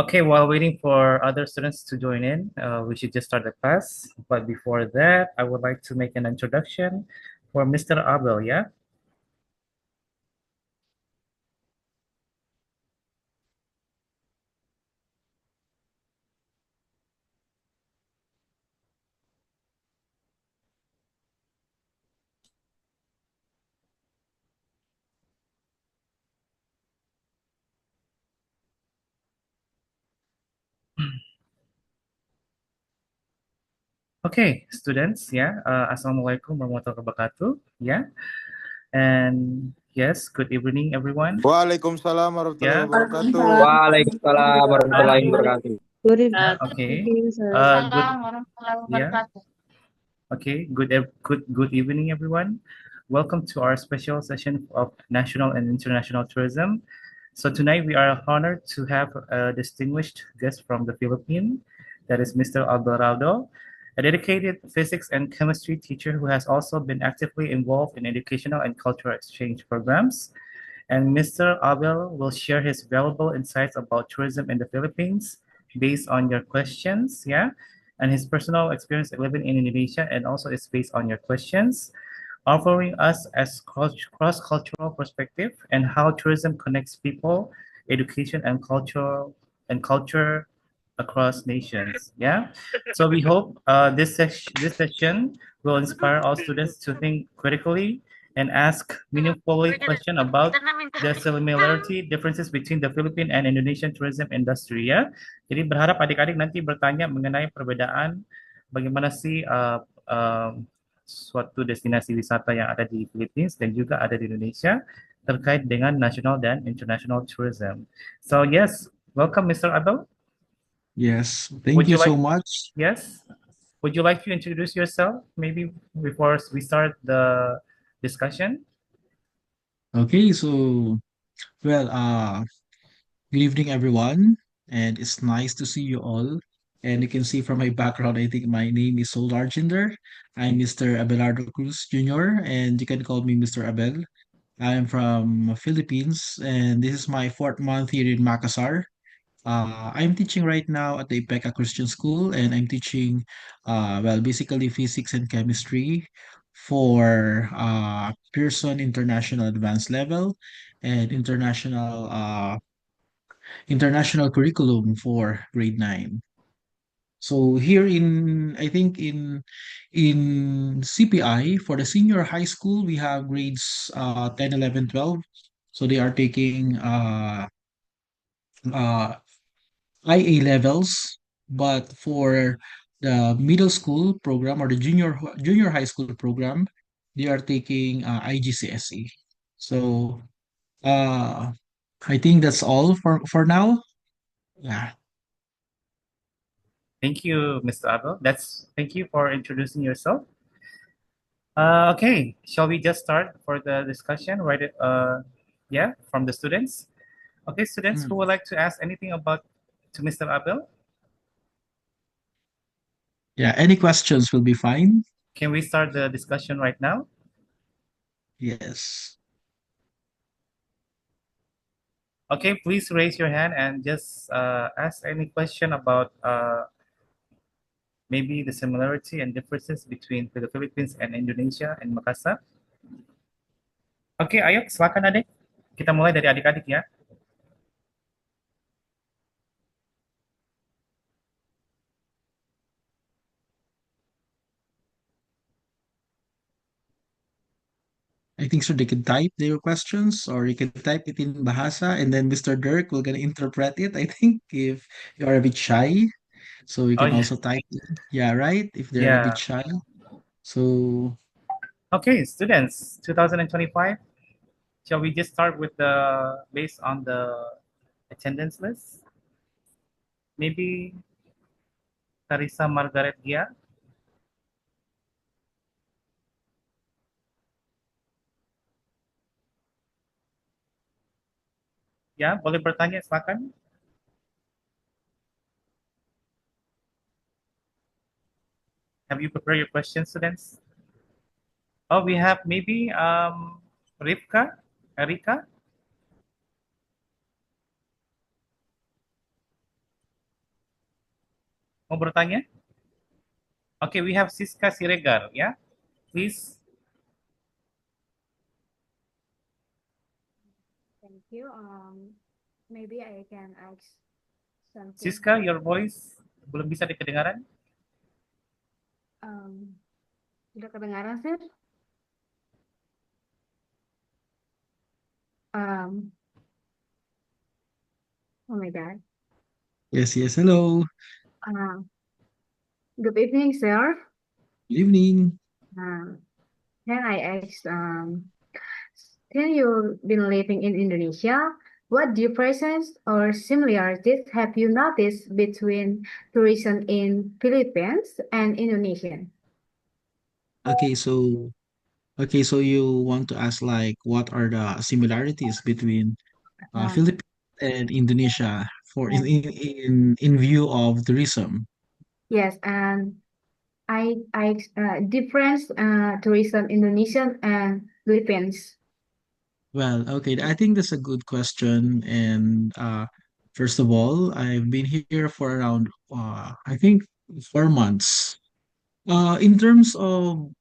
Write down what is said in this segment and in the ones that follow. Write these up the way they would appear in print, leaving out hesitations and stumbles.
Okay, while waiting for other students to join in, we should just start the class. But before that, I would like to make an introduction for Mr. Abel, yeah? Okay, students, yeah. Assalamualaikum warahmatullahi wabarakatuh, yeah. And yes, good evening, everyone. Waalaikumsalam warahmatullahi Yeah, wabarakatuh. Waalaikumsalam warahmatullahi wabarakatuh. Good okay. evening, sir. Good, yeah. Okay, good evening, everyone. Welcome to our special session of national and international tourism. So tonight we are honored to have a distinguished guest from the Philippines, that is Mr. Alvarado, a dedicated physics and chemistry teacher who has also been actively involved in educational and cultural exchange programs. And Mr. Abel will share his valuable insights about tourism in the Philippines based on your questions, yeah, and his personal experience living in Indonesia, and also is based on your questions, offering us as cross-cultural perspective and how tourism connects people, education, and culture across nations. Yeah. So we hope this session will inspire all students to think critically and ask meaningfully questions about the similarity differences between the Philippine and Indonesian tourism industry. Ya. Jadi berharap adik-adik nanti bertanya mengenai perbedaan bagaimana sih suatu destinasi wisata yang ada di Philippines dan juga ada di Indonesia terkait dengan national dan international tourism. So yes, welcome Mr. Abel. Yes, Would thank you you like, so much. yes? Would you like to introduce yourself maybe before we start the discussion? Okay, so well, good evening everyone, and it's nice to see you all. And you can see from my background, I think my name is Sol Argender. I'm Mr. Abelardo Cruz Jr., and you can call me Mr. Abel. I'm from Philippines, and this is my fourth month here in Makassar. I'm teaching right now at the Ipeka Christian School, and I'm teaching, well, basically physics and chemistry for Pearson International Advanced Level and international curriculum for grade 9. So here I think in CPI for the senior high school, we have grades 10, 11, 12. So they are taking uh, IA levels, but for the middle school program or the junior high school program, they are taking IGCSE. So uh, I think that's all for now. Yeah. Thank you, Mr. Abel. Thank you for introducing yourself. Okay, shall we just start for the discussion? Right? Yeah, from the students. Okay, students who Mm. would like to ask anything about to Mr. Abel, Yeah. Any questions will be fine. can we start the discussion right now? Yes. Okay, please raise your hand and just ask any question about maybe the similarity and differences between the Philippines and Indonesia and Makassar. Oke, ayo silakan adik. Kita mulai dari adik-adik ya. I think so they can type their questions or you can type it in Bahasa and then Mr. Dirk will gonna interpret it. I think if you are a bit shy, so you Oh can yeah, also type it. Yeah, right? If they're a bit yeah. shy. So Okay, students, 2025. Shall we just start with the based on the attendance list? Maybe Carissa Margaret Gia. Ya, boleh bertanya, silakan. Have you prepared your questions, students? Oh, we have maybe Rivka, Erika. mau bertanya? Okay, we have Siska Siregar, yeah? Please, Thank you. Maybe I can ask something. Siska, your voice belum bisa dikendengaran. Um, Sudah kedengaran, sir? Um, oh my God. Yes, yes. Hello. Uh, Good evening, sir. Good evening. Can I ask, since you've been living in Indonesia, what differences or similarities have you noticed between tourism in Philippines and Indonesian? Okay, so you want to ask like what are the similarities between Um, Philippines and Indonesia for uh, in view of tourism? yes, and I difference tourism Indonesian and Philippines. Well, okay, I think that's a good question. And first of all, I've been here for around I think 4 months. In terms of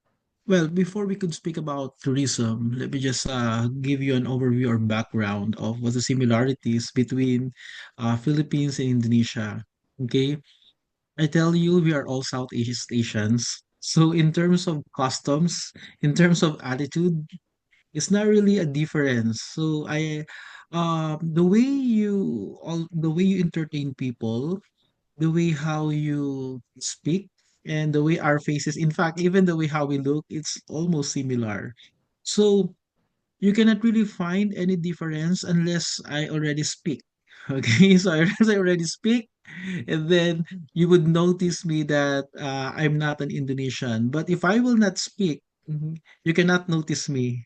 well, before we could speak about tourism, let me just give you an overview or background of what the similarities between Philippines and Indonesia. Okay, I tell you, we are all Southeast Asians. So in terms of customs, in terms of attitude, it's not really a difference. So the way you entertain people, the way how you speak, and the way our faces, in fact, even the way how we look, it's almost similar. So you cannot really find any difference unless I already speak. Okay, so unless I already speak, and then you would notice me that I'm not an Indonesian. But if I will not speak, you cannot notice me.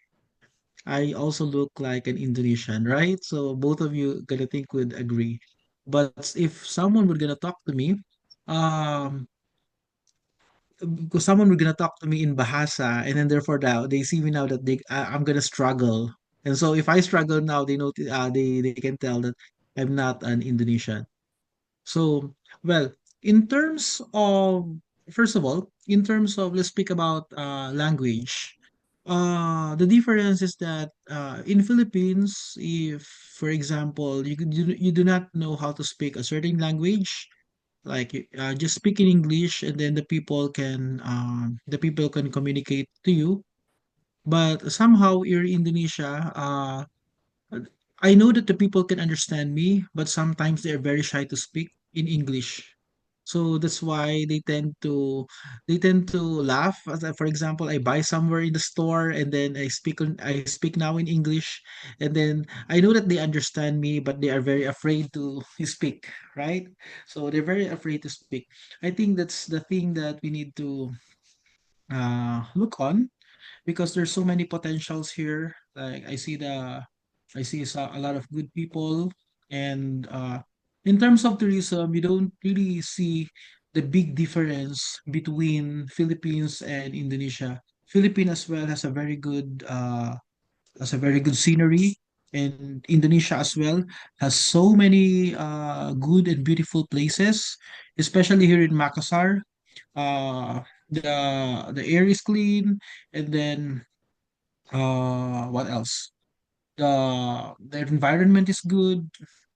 I also look like an Indonesian, right? So both of you gonna think would agree. But if someone were gonna talk to me, um, because someone were gonna talk to me in Bahasa, and then therefore now they see me now that I'm gonna struggle, and so if I struggle now, they know they can tell that I'm not an Indonesian. So, well, in terms of, first of all, in terms of, let's speak about language. The difference is that in Philippines, if, for example, you do not know how to speak a certain language, like just speak in English, and then the people can communicate to you. But somehow here in Indonesia, I know that the people can understand me, but sometimes they're very shy to speak in English. So that's why they tend to laugh. For example, I buy somewhere in the store and then I speak now in English, and then I know that they understand me, but they are very afraid to speak, right? So they're very afraid to speak. I think that's the thing that we need to look on, because there's so many potentials here. Like I see a lot of good people, and in terms of tourism, you don't really see the big difference between Philippines and Indonesia. Philippines as well has a very good scenery, and Indonesia as well has so many good and beautiful places, especially here in Makassar. The air is clean, and then what else? The environment is good,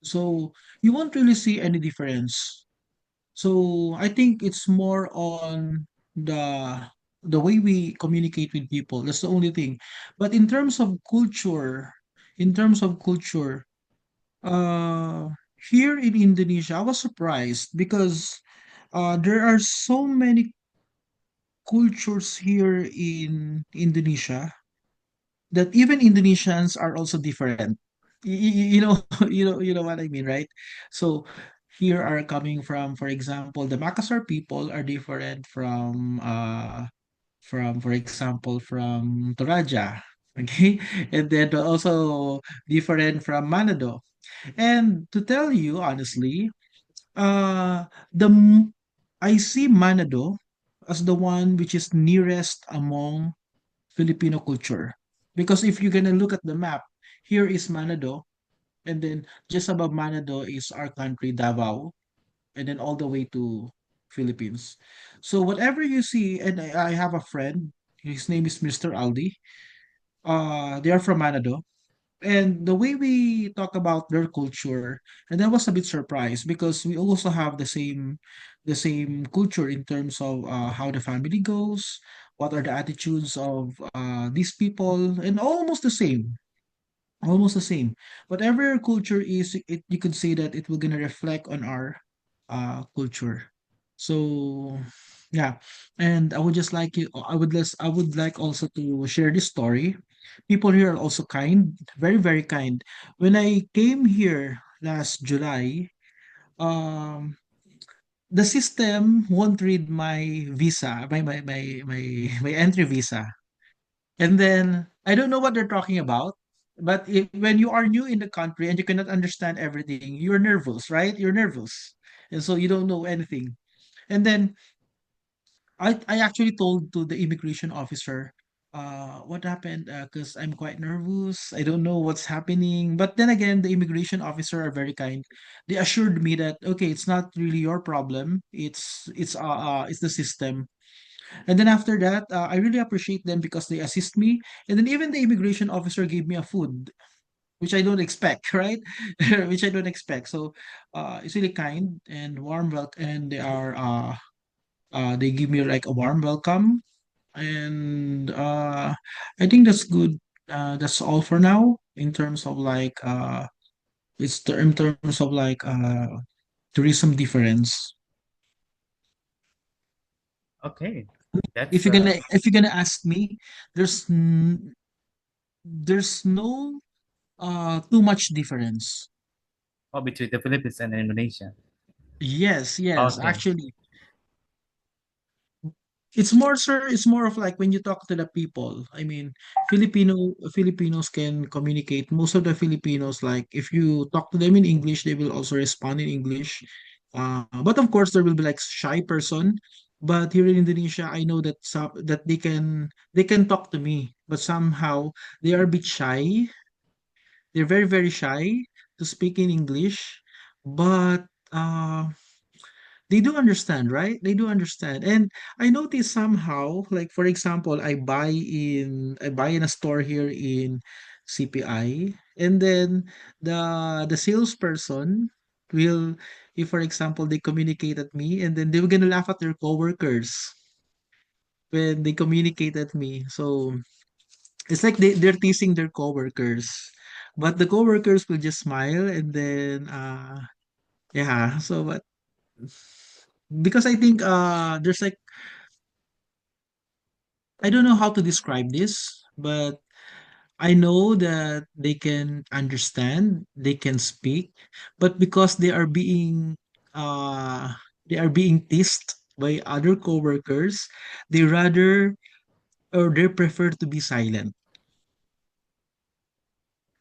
so you won't really see any difference. So I think it's more on the way we communicate with people. That's the only thing. But in terms of culture, uh, here in Indonesia, I was surprised because there are so many cultures here in Indonesia that even Indonesians are also different. You know, you know what I mean, right? So here are coming from, for example, the Makassar people are different from, for example, from Toraja, okay, and then also different from Manado. And to tell you honestly, uh, the m- I see Manado as the one which is nearest among Filipino culture. Because if you're gonna look at the map, here is Manado, and then just above Manado is our country, Davao, and then all the way to. Philippines. So whatever you see, and I have a friend, his name is Mr. Aldi. They are from Manado. And the way we talk about their culture, and I was a bit surprised because we also have the same culture in terms of how the family goes, what are the attitudes of these people, and almost the same. Whatever culture is, you could say that it will gonna reflect on our culture. So yeah, and I would like also to share this story. People here are also kind, very very kind. When I came here last July, um the system won't read my visa, my entry visa. And then I don't know what they're talking about. But when you are new in the country and you cannot understand everything, you're nervous, right? You're nervous. And so you don't know anything. And then I actually told to the immigration officer, what happened? Because I'm quite nervous. I don't know what's happening. But then again, the immigration officer are very kind. They assured me that okay, it's not really your problem. It's the system. And then after that, I really appreciate them because they assist me. And then even the immigration officer gave me a food, which I don't expect, right? Which I don't expect. So, it's really kind and warm welcome, and they give me like a warm welcome, and I think that's good. That's all for now in terms of like in terms of like tourism difference. Okay, If that's you're gonna if you're gonna ask me, there's no too much difference. oh, between the Philippines and Indonesia. Yes, yes. Okay, Actually, it's more, sir, it's more of like when you talk to the people. I mean, Filipinos can communicate. Most of the Filipinos, like if you talk to them in English, they will also respond in English. But of course, there will be like shy person. But here in Indonesia, I know that they can talk to me, but somehow they are a bit shy. They're very very shy to speak in English, but uh they do understand, right? They do understand. And I noticed somehow, like for example, I buy in a store here in CPI, and then the salesperson will, if for example they communicate at me, and then they were gonna laugh at their coworkers when they communicate at me. So it's like they're teasing their coworkers. But the coworkers will just smile, and then yeah, so but because I think there's like I don't know how to describe this, but I know that they can understand, they can speak, but because uh they are being teased by other coworkers, they rather or they prefer to be silent.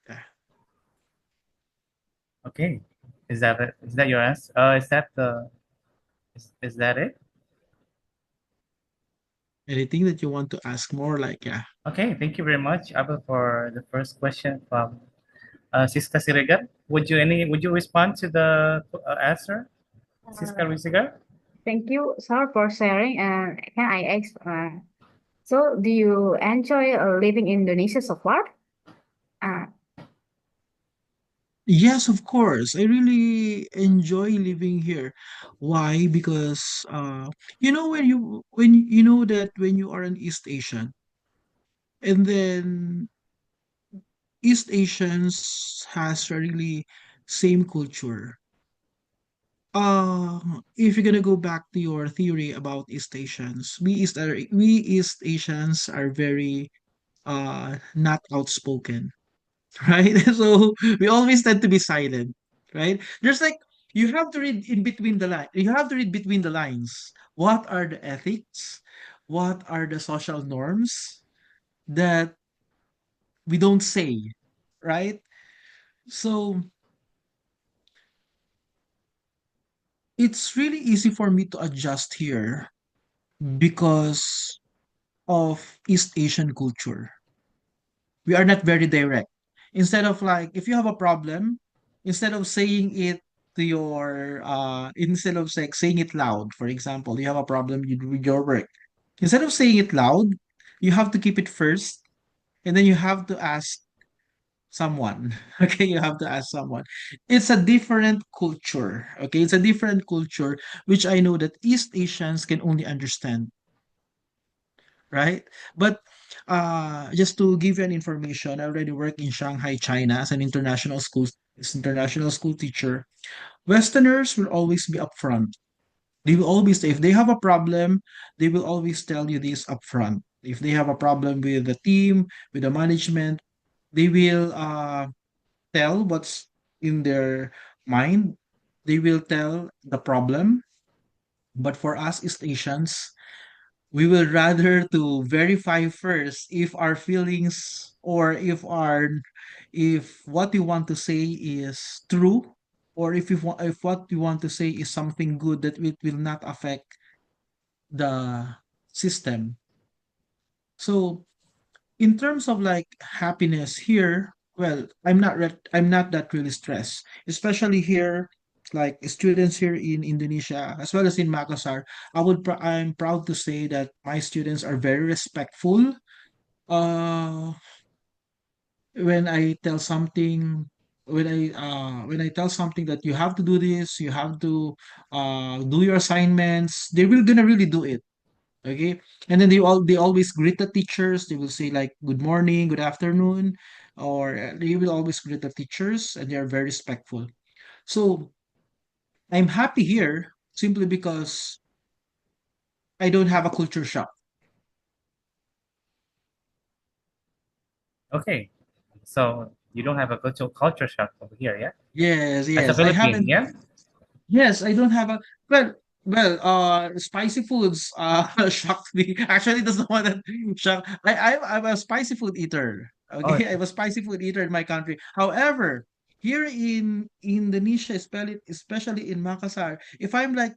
Yeah. okay. Is that it? Is that your answer? Is that it? Anything that you want to ask more, like yeah. Okay, thank you very much, Abel, for the first question from Siska Sirigan. Would you respond to the answer, Siska Uh, Risigar? Thank you, sir, for sharing. And can I ask, so do you enjoy living in Indonesia so far? Uh, Yes, of course. I really enjoy living here. Why? Because when you know that when you are an East Asian, and then East Asians has a really same culture. If you're gonna go back to your theory about East Asians, we East Asians are very not outspoken, right? So we always tend to be silent, right? There's like you have to read in between the line. You have to read between the lines. What are the ethics? What are the social norms that we don't say, right? So it's really easy for me to adjust here because of East Asian culture. We are not very direct. Instead of like, if you have a problem, instead of saying it to your instead of like saying it loud, for example, you have a problem with your work. Instead of saying it loud, you have to keep it first, and then you have to ask someone. Okay, you have to ask someone. It's a different culture. Okay, it's a different culture, which I know that East Asians can only understand, right? But just to give you an information, I already work in Shanghai, China as an international school teacher. Westerners will always be upfront. They will always, if they have a problem, they will always tell you this upfront. If they have a problem with the team, with the management, they will tell what's in their mind. They will tell the problem. But for us East Asians, we will rather to verify first if our feelings or if what we want to say is true, or if what we want to say is something good that it will not affect the system. So in terms of like happiness here, well, I'm not that really stressed, especially here, like students here in Indonesia as well as in Makassar. I'm proud to say that my students are very respectful. Uh, when I tell something, when I tell something that you have to do this, you have to do your assignments, they will gonna really do it. Okay, and then they always greet the teachers. They will say like good morning, good afternoon, or they will always greet the teachers, and they are very respectful. So I'm happy here simply because I don't have a culture shock. Okay. So you don't have a culture shock over here, yeah? Yes, As a yes, I Philippine, haven't. yeah? Yes, I don't have a well, spicy foods shocked me. Actually, that's the one that shocked. I'm a spicy food eater. Oh, Okay, I'm a spicy food eater in my country. However, here in Indonesia, especially in Makassar, if I'm like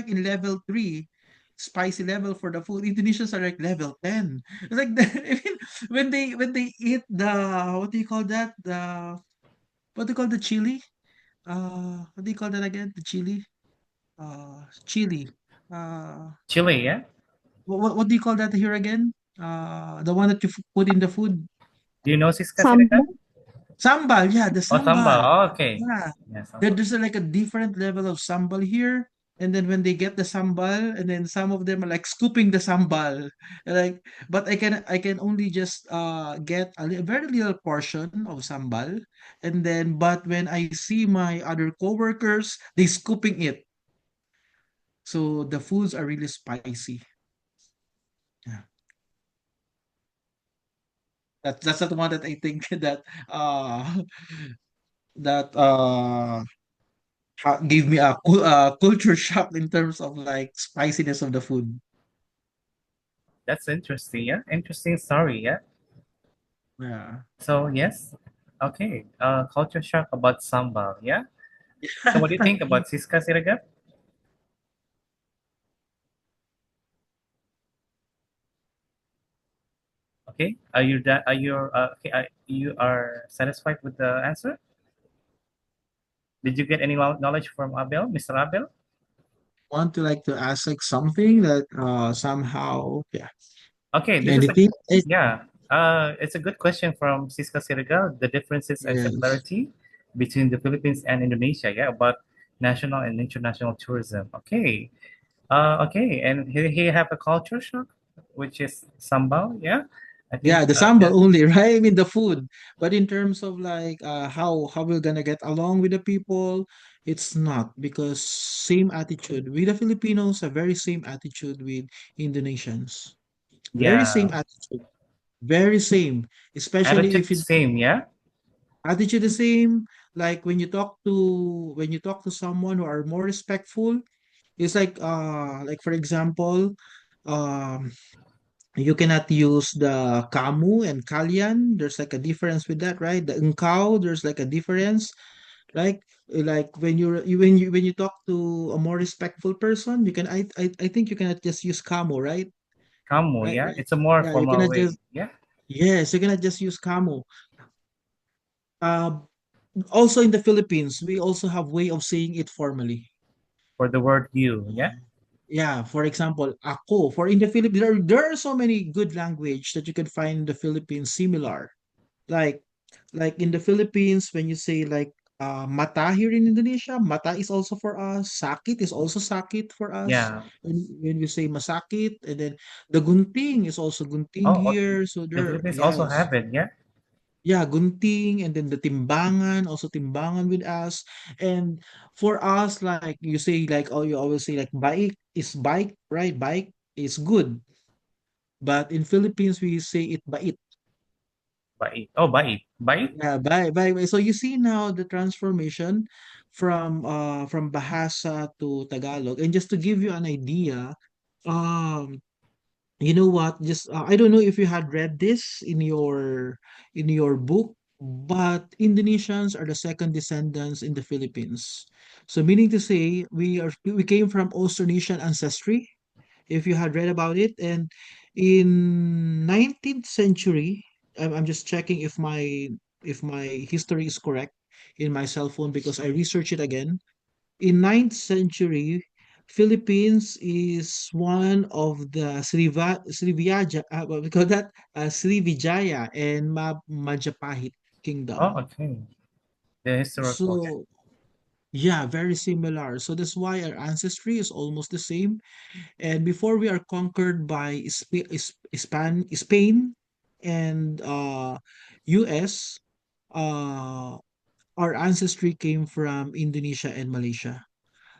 in level 3, spicy level for the food, Indonesians are like level 10. It's like I mean, when they eat the what do you call that? What do you call the chili? What do you call that again? The chili? Chili. Uh, Chile, yeah? what do you call that here again? The one that you put in the food. Do you know Siska Sirigan? Sambal. Sambal, yeah, the Oh, sambal. sambal. Oh, okay. Yeah. Yeah, sambal. There's like a different level of sambal here. And then when they get the sambal, and then some of them are like scooping the sambal. Like, but I can only just get a very little portion of sambal. And then but when I see my other coworkers, they scooping it. So the foods are really spicy. Yeah. That's the one that I think that that gave me a culture shock in terms of like spiciness of the food. That's interesting, yeah? Interesting story, yeah? Yeah. So, yes. Okay. Culture shock about sambal, yeah? So, what do you think about Siska Sirigan? Okay. Are you okay? You are satisfied with the answer? Did you get any knowledge from Abel, Mr. Abel? Want to like to ask like something that somehow, yeah, Okay, this is a anything. yeah. It's a good question from Siska Siriga. The differences and Yes. similarity between the Philippines and Indonesia. Yeah, about national and international tourism. Okay. Okay, and he have a culture shock, which is sambal. Yeah, I think Yeah, the sambal only, right? I mean the food. But in terms of like how we're gonna get along with the people, it's not because same attitude. We the Filipinos have very same attitude with Indonesians. Very yeah, same attitude. Very same. Especially attitude if it same. Yeah, attitude the same, like when you talk to someone who are more respectful, it's like for example, um you cannot use the kamu and kalyan. There's like a difference with that, right? The engkau, there's like a difference. Like when you talk to a more respectful person, you can I think you cannot just use kamu, right? kamu. Right, Yeah, right. it's a more Yeah, you formal cannot way. just Yeah, yes, you cannot just use kamu. Also in the Philippines, we also have way of saying it formally. For the word you, yeah? Yeah, for example, ako. For in the Philippines, there are so many good language that you can find in the Philippines similar. Like like in the Philippines, when you say like mata here in Indonesia, mata is also for us. Sakit is also sakit for us. Yeah. When we say masakit, and then the gunting is also gunting Oh, okay. here. So The there, Philippines also yes. have it, yeah? Yeah, gunting, and then the timbangan, also timbangan with us. And for us, like you say, like, oh, you always say like bike is bike, right? Bike is good. But in Philippines, we say it bait. Bait. Oh, bait. Bait? Yeah, bye. So you see now the transformation from Bahasa to Tagalog. And just to give you an idea, um you know what? Just I don't know if you had read this in your book, but Indonesians are the second descendants in the Philippines. So meaning to say we came from Austronesian ancestry, if you had read about it. And in 19th century, I'm just checking if my history is correct in my cell phone because I researched it again. In ninth century, Philippines is one of the what we call that, Srivijaya and Majapahit Oh, kingdom. okay. The historical, yeah. So yeah, very similar. So that's why our ancestry is almost the same. And before we are conquered by Spain and US, uh, our ancestry came from Indonesia and Malaysia.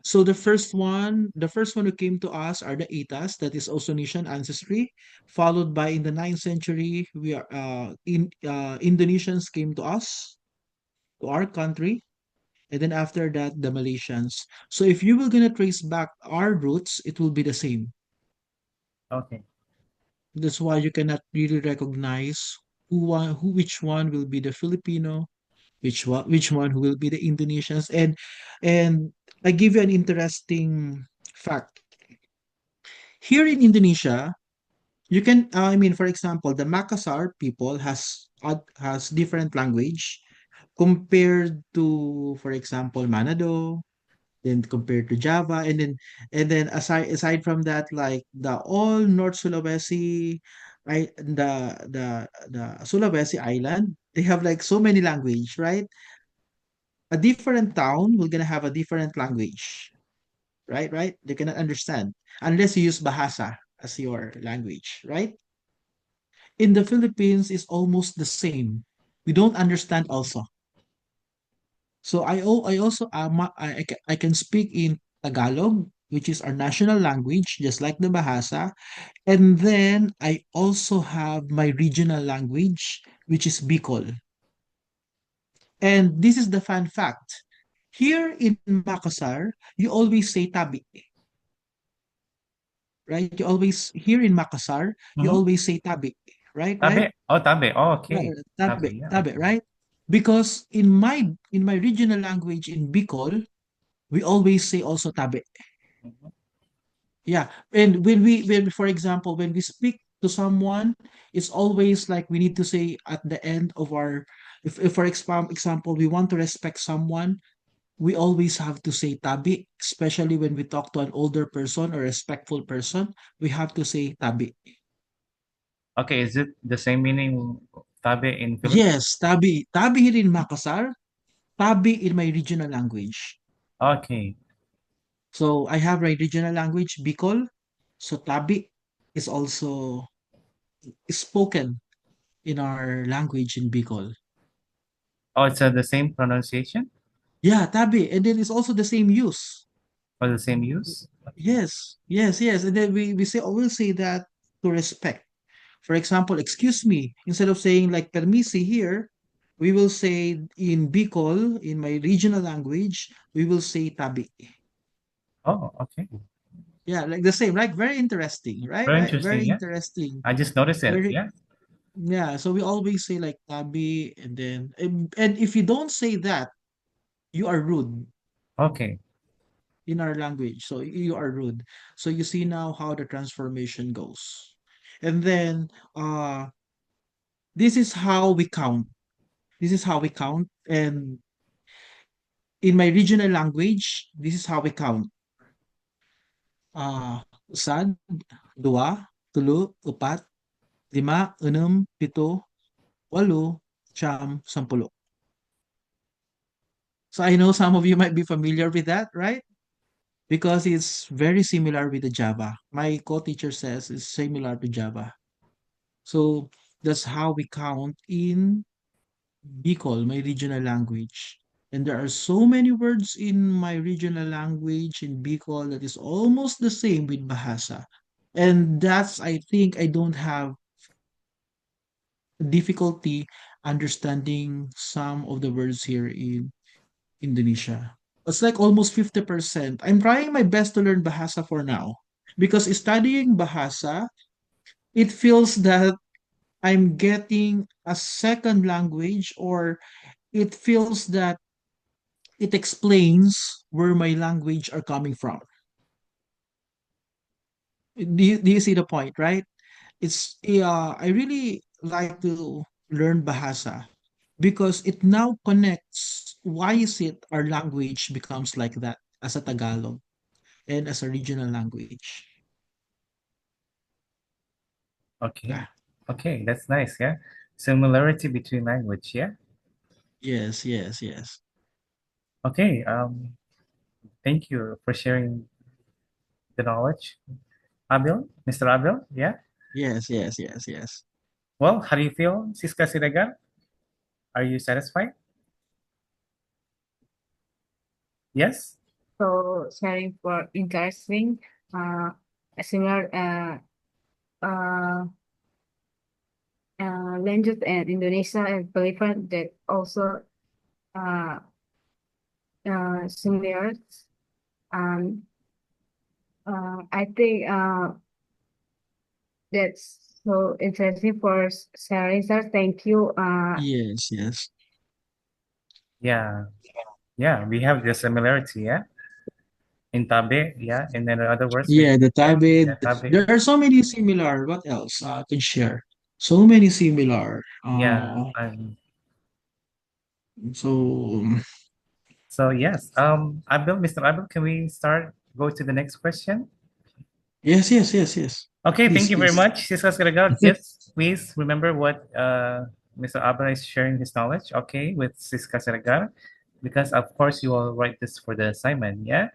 So the first one who came to us are the Itas, that is Austronesian ancestry, followed by in the ninth century, we are Indonesians came to us, to our country, and then after that the Malaysians. So if you were gonna trace back our roots, it will be the same. Okay. That's why you cannot really recognize which one will be the Filipino, which one who will be the Indonesians. And I give you an interesting fact. Here in Indonesia, you can I mean, for example, the Makassar people has different language compared to, for example, Manado, then compared to Java, and then aside from that, like the all North Sulawesi, right, the Sulawesi island, they have like so many language, right? A different town will gonna have a different language, right? They cannot understand unless you use Bahasa as your language, right? In the Philippines is almost the same. We don't understand also. So I also I can speak in Tagalog, which is our national language, just like the Bahasa. And then I also have my regional language, which is Bicol. And this is the fun fact. Here in Makassar, you always say tabi, right? You always here in Makassar, you Mm-hmm. always say tabi, right? Tabe. Oh, tabe. Oh, Right, okay. tabi, Tabe, yeah, tabi, okay. right? Because in my regional language in Bicol, we always say also tabi. Mhm. Yeah, and for example, when we speak to someone, it's always like we need to say at the end of our, if for example, we want to respect someone, we always have to say tabi, especially when we talk to an older person or respectful person, we have to say tabi. Okay, is it the same meaning tabe in Philippines? Yes, tabi. Tabi here in Makassar, tabi in my regional language. Okay. So I have my regional language, Bicol. So tabi is also spoken in our language in Bicol. Oh, it's the same pronunciation Yeah, tabi. And then it's also the same use. or the same use? Okay. Yes. And then we say, we'll say that to respect. For example, excuse me, instead of saying like permisi here, we will say in Bicol, in my regional language, we will say tabi. Oh, okay. Yeah, like the same, like very interesting, right? Very Right? interesting, Very yeah. interesting. I just noticed it, Very, yeah. yeah. So we always say like tabi, and then, and if you don't say that, you are rude Okay. in our language. So you are rude. So you see now how the transformation goes. And then this is how we count. This is how we count. And in my regional language, this is how we count. Usad, dua, tulu, upat, lima, enam, pito, walo, siyam, sampulo. So I know some of you might be familiar with that, right? Because it's very similar with the Java. My co-teacher says it's similar to Java. So that's how we count in Bicol, my regional language. And there are so many words in my regional language in Bicol that is almost the same with Bahasa. And that's, I think, I don't have difficulty understanding some of the words here in Indonesia. It's like almost 50%. I'm trying my best to learn Bahasa for now because studying Bahasa, it feels that I'm getting a second language, or it feels that it explains where my language are coming from. Do you see the point, right? I really like to learn Bahasa because it now connects why is it our language becomes like that as a Tagalog and as a regional language. Okay. Yeah. Okay, that's nice. Yeah. Similarity between language. Yeah. Yes, yes, yes. Okay. Thank you for sharing the knowledge, Abil, Mr. Abil. Yeah. Yes, yes, yes, yes. Well, how do you feel, Siska Sidagan? Are you satisfied? Yes. So sharing for interesting, uh, similar uh, language and Indonesia and Philippines that also uh, similar. Um, I think that's so interesting for sharing, sir. Thank you. Yes, yes. Yeah. Yeah. We have the similarity. Yeah. In Tabe. Yeah. And then other words with Yeah, the yeah. Tabe. Yeah. Tabe. There are so many similar. What else I could share? So many similar. Yeah. So So yes. Abil, Mr. Abil, can we start? Go to the next question. yes, yes, yes, yes. Okay, thank Please, you very please. much, Sister Siragal. Yes, please remember what Mr. Abra is sharing his knowledge, okay, with Siska Siragal, because of course you will write this for the assignment, yeah?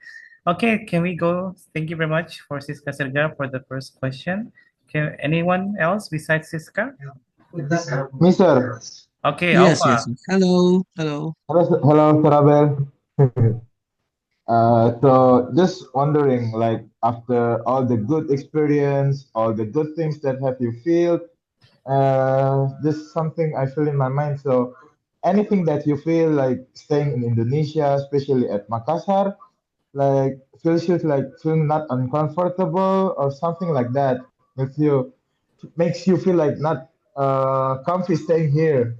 Okay, can we go? Thank you very much for Siska Siragal for the first question. Can anyone else besides Siska? Mister, Okay, Yes, yes, Alpha. yes. Hello, hello. hello, Sarabel. So just wondering, like after all the good experience, all the good things that have you feel, just something I feel in my mind. So anything that you feel like staying in Indonesia, especially at Makassar, like feels you like feel not uncomfortable or something like that. Makes you feel like not comfy staying here.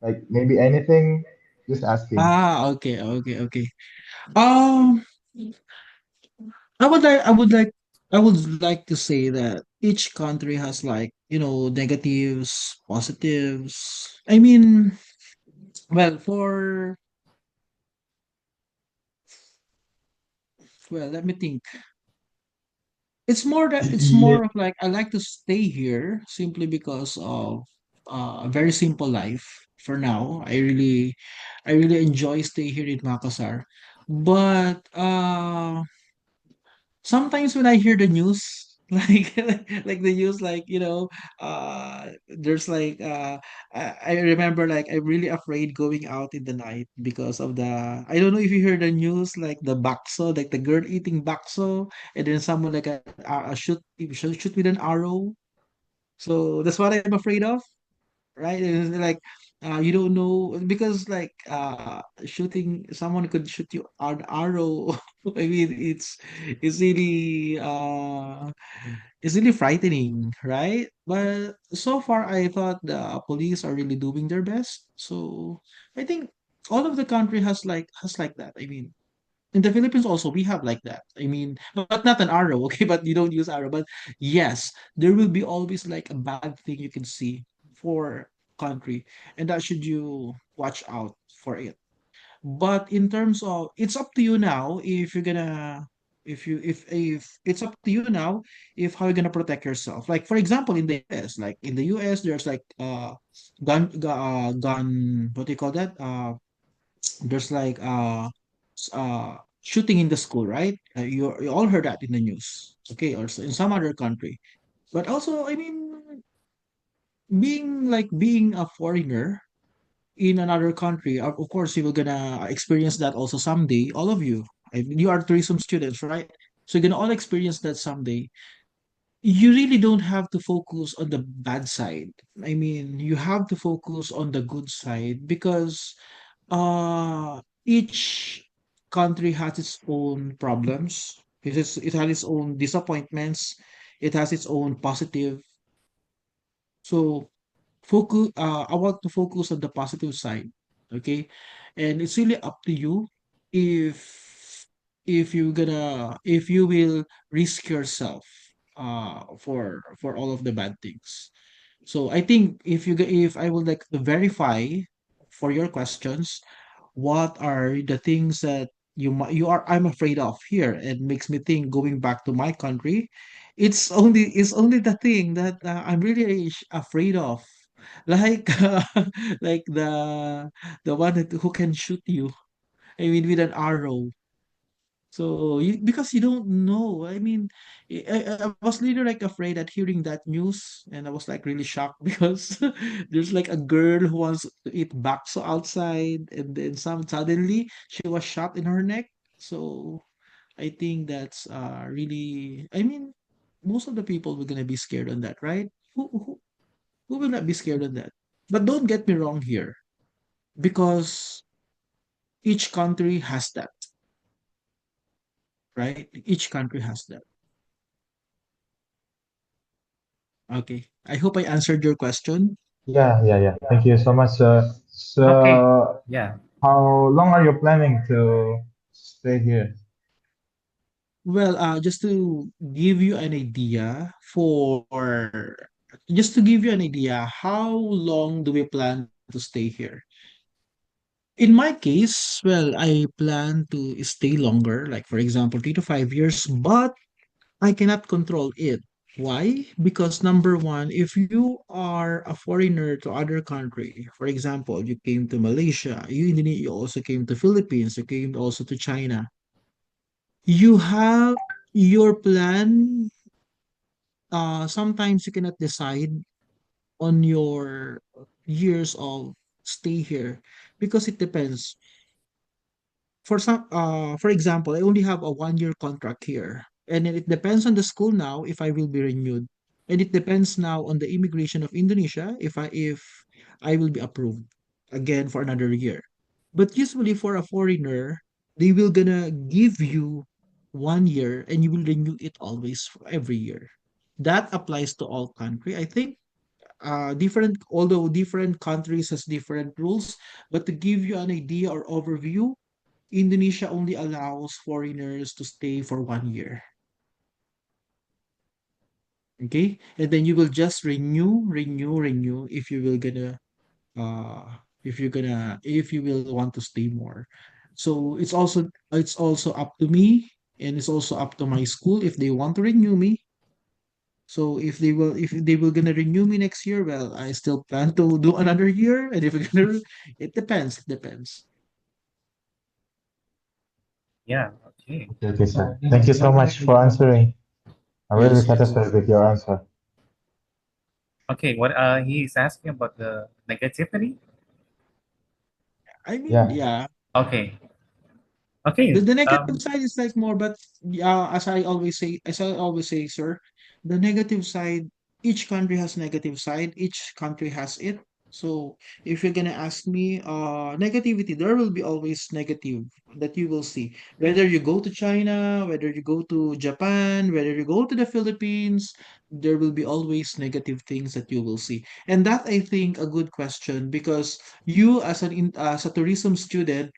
Like maybe anything, just asking. Okay, okay, okay. Um, I would like to say that each country has like, negatives, positives. I mean, well, let me think. It's more Yeah. of like I like to stay here simply because of a very simple life for now. I really enjoy stay here in Makassar. But sometimes when I hear the news, like the news, like, there's like I remember like I'm really afraid going out in the night because of the I don't know if you heard the news, like the bakso, like the girl eating bakso, and then someone like shoot with an arrow. So that's what I'm afraid of, right? And it's like you don't know because like shooting someone could shoot you an arrow. I mean, it's really frightening, right? But so far, I thought the police are really doing their best. So I think all of the country has like that. I mean, in the Philippines also we have like that. I mean, but not an arrow, okay? But you don't use arrow. But yes, there will be always like a bad thing you can see for country, and that should you watch out for it. But in terms of, it's up to you now if you're gonna, if it's up to you now if how you're gonna protect yourself. Like for example, in the US, there's like gun, what do you call that? There's like shooting in the school, right? You all heard that in the news, okay, or in some other country. But also, I mean, being a foreigner in another country, of course you will gonna experience that also someday, all of you. I mean, you are tourism students, right? So you're gonna all experience that someday. You really don't have to focus on the bad side. I mean, you have to focus on the good side because each country has its own problems. It has its own disappointments. It has its own positive. So focus. I want to focus on the positive side. Okay, and it's really up to you if you will risk yourself for all of the bad things. So I think if I would like to verify for your questions, what are the things that I'm afraid of here, and makes me think going back to my country, it's only the thing that I'm really afraid of, like like the one who can shoot you, I mean, with an arrow. So because you don't know, I mean, I was really like afraid at hearing that news, and I was like really shocked because there's like a girl who wants to eat bakso outside, and then suddenly she was shot in her neck. So I think that's really, I mean, most of the people were gonna be scared on that, right? Who will not be scared on that? But don't get me wrong here, because each country has that, right? Each country has that. Okay. I hope I answered your question. Yeah, yeah, yeah. Thank you so much. Okay. So, Yeah. how long are you planning to stay here? Well, just to give you an idea, how long do we plan to stay here? In my case, well, I plan to stay longer, like for example, 3 to 5 years, but I cannot control it. Why? Because number one, if you are a foreigner to other country, for example, you came to Malaysia, you also came to Philippines, you came also to China, you have your plan. Sometimes you cannot decide on your years of stay here because it depends. For example, I only have a 1 year contract here, and then it depends on the school now if I will be renewed, and it depends now on the immigration of Indonesia if I will be approved again for another year. But usually for a foreigner, they will gonna give you 1 year and you will renew it always for every year. That applies to all country. I think different, although different countries has different rules, but to give you an idea or overview, Indonesia only allows foreigners to stay for 1 year. Okay, and then you will just renew if you will want to stay more. So it's also up to me, and it's also up to my school if they want to renew me. So if they will gonna renew me next year, well, I still plan to do another year, and if we're gonna, it depends. It depends. Yeah. Okay. Okay, okay, sir. Thank you so much for answering. I'm really Yes, yes. satisfied with your answer. Okay. What he's asking about the negativity? I mean, Yeah, yeah. Okay. The, Okay. the negative side is like more, but as I always say, sir, the negative side, each country has negative side, each country has it. So if you're gonna ask me, negativity, there will be always negative that you will see. Whether you go to China, whether you go to Japan, whether you go to the Philippines, there will be always negative things that you will see. And that I think a good question because you as a tourism student,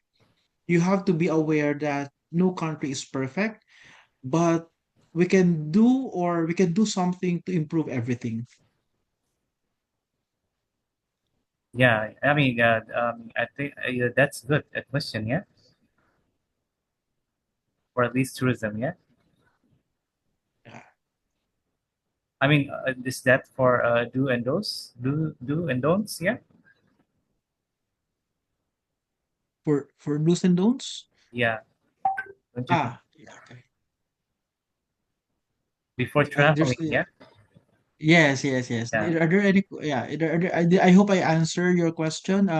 you have to be aware that no country is perfect, but we can do something to improve everything. Yeah, I think that's good. A question, yeah, or at least tourism, yeah. Yeah. Is that for do and don'ts, yeah, For do's and don'ts? yeah. Don't you think Yeah, okay. before There's traveling, yeah, yes, yes, yes. yeah, Are there any yeah, I hope I answer your question.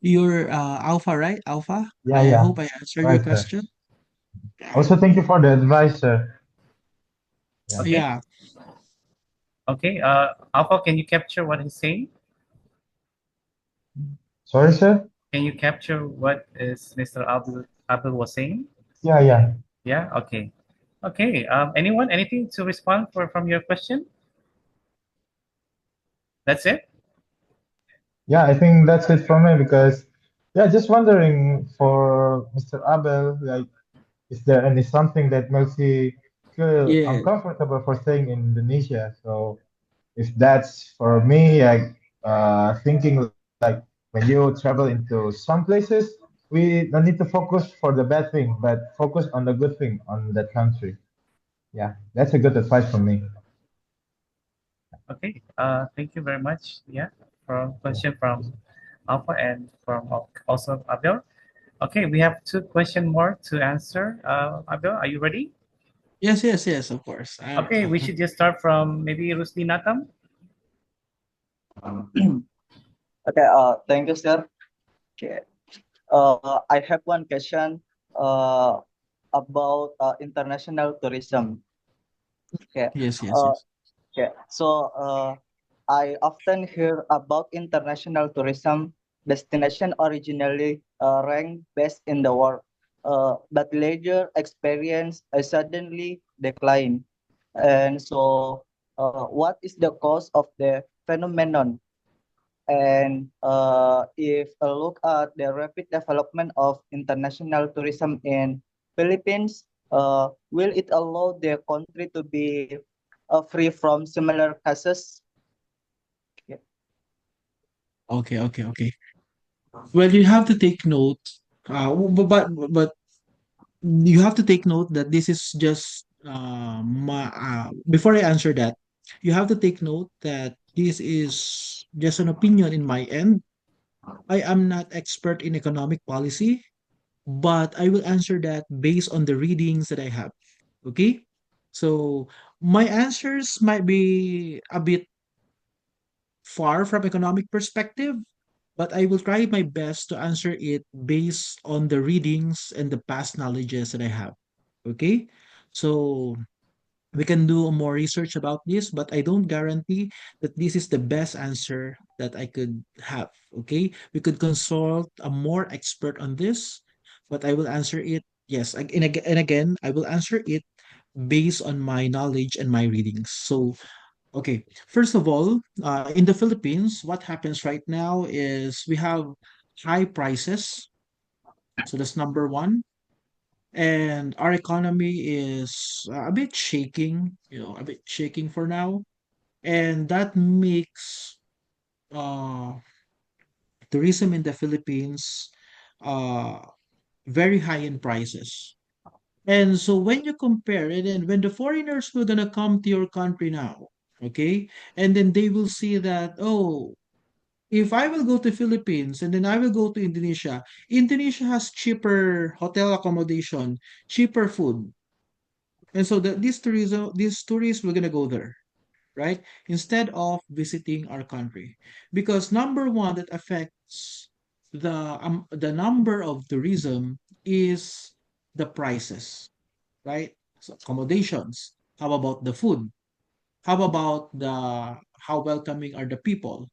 Your Alpha, right? Alpha? Yeah, I yeah. hope I answered your Right, sir. question. Yeah. Also, thank you for the advice, sir. Yeah. okay, Yeah. okay. Alpha, can you capture what he's saying? Sorry, sir. Can you capture what is Mr. Abdul was saying? Yeah, yeah. Yeah, okay, okay. Anyone, anything to respond for from your question? That's it. Yeah, I think that's it for me because, yeah, just wondering for Mr. Abel, like, is there any something that makes you feel Yeah. uncomfortable for staying in Indonesia? So if that's for me, like, thinking like when you travel into some places, we don't need to focus for the bad thing, but focus on the good thing on that country. Yeah, that's a good advice from me. Okay. Thank you very much. Yeah, from Yeah. question from Alpha and from also Abel. Okay, we have two question more to answer. Abel, are you ready? Yes, yes, yes, of course. Okay, we should just start from maybe Rusli Nakam. Okay, thank you, sir. Okay. I have one question uh, about international tourism. Okay. Yes, yes, Uh, yes. okay. So I often hear about international tourism destination originally ranked best in the world, but later experience a suddenly decline. And so, what is the cause of the phenomenon? And if a look at the rapid development of international tourism in Philippines, will it allow the country to be free from similar cases? Yeah. Okay, okay, okay. Well, you have to take note. But you have to take note that this is just before I answer that, you have to take note that this is just an opinion in my end. I am not expert in economic policy, but I will answer that based on the readings that I have. Okay? So my answers might be a bit far from economic perspective, but I will try my best to answer it based on the readings and the past knowledges that I have. Okay? So we can do more research about this, but I don't guarantee that this is the best answer that I could have. Okay? We could consult a more expert on this, but I will answer it. Yes, and again, I will answer it based on my knowledge and my readings. So, okay, first of all, in the Philippines, what happens right now is we have high prices. So that's number one. And our economy is a bit shaking, a bit shaking for now. And that makes uh, tourism in the Philippines uh, very high in prices. And so when you compare it, and when the foreigners will gonna come to your country now, okay, and then they will see that, oh, if I will go to Philippines and then I will go to Indonesia, Indonesia has cheaper hotel accommodation, cheaper food. And so these tourists were gonna go there, right? Instead of visiting our country. Because number one that affects the number of tourism is the prices, right? So accommodations. How about the food? How about the how welcoming are the people?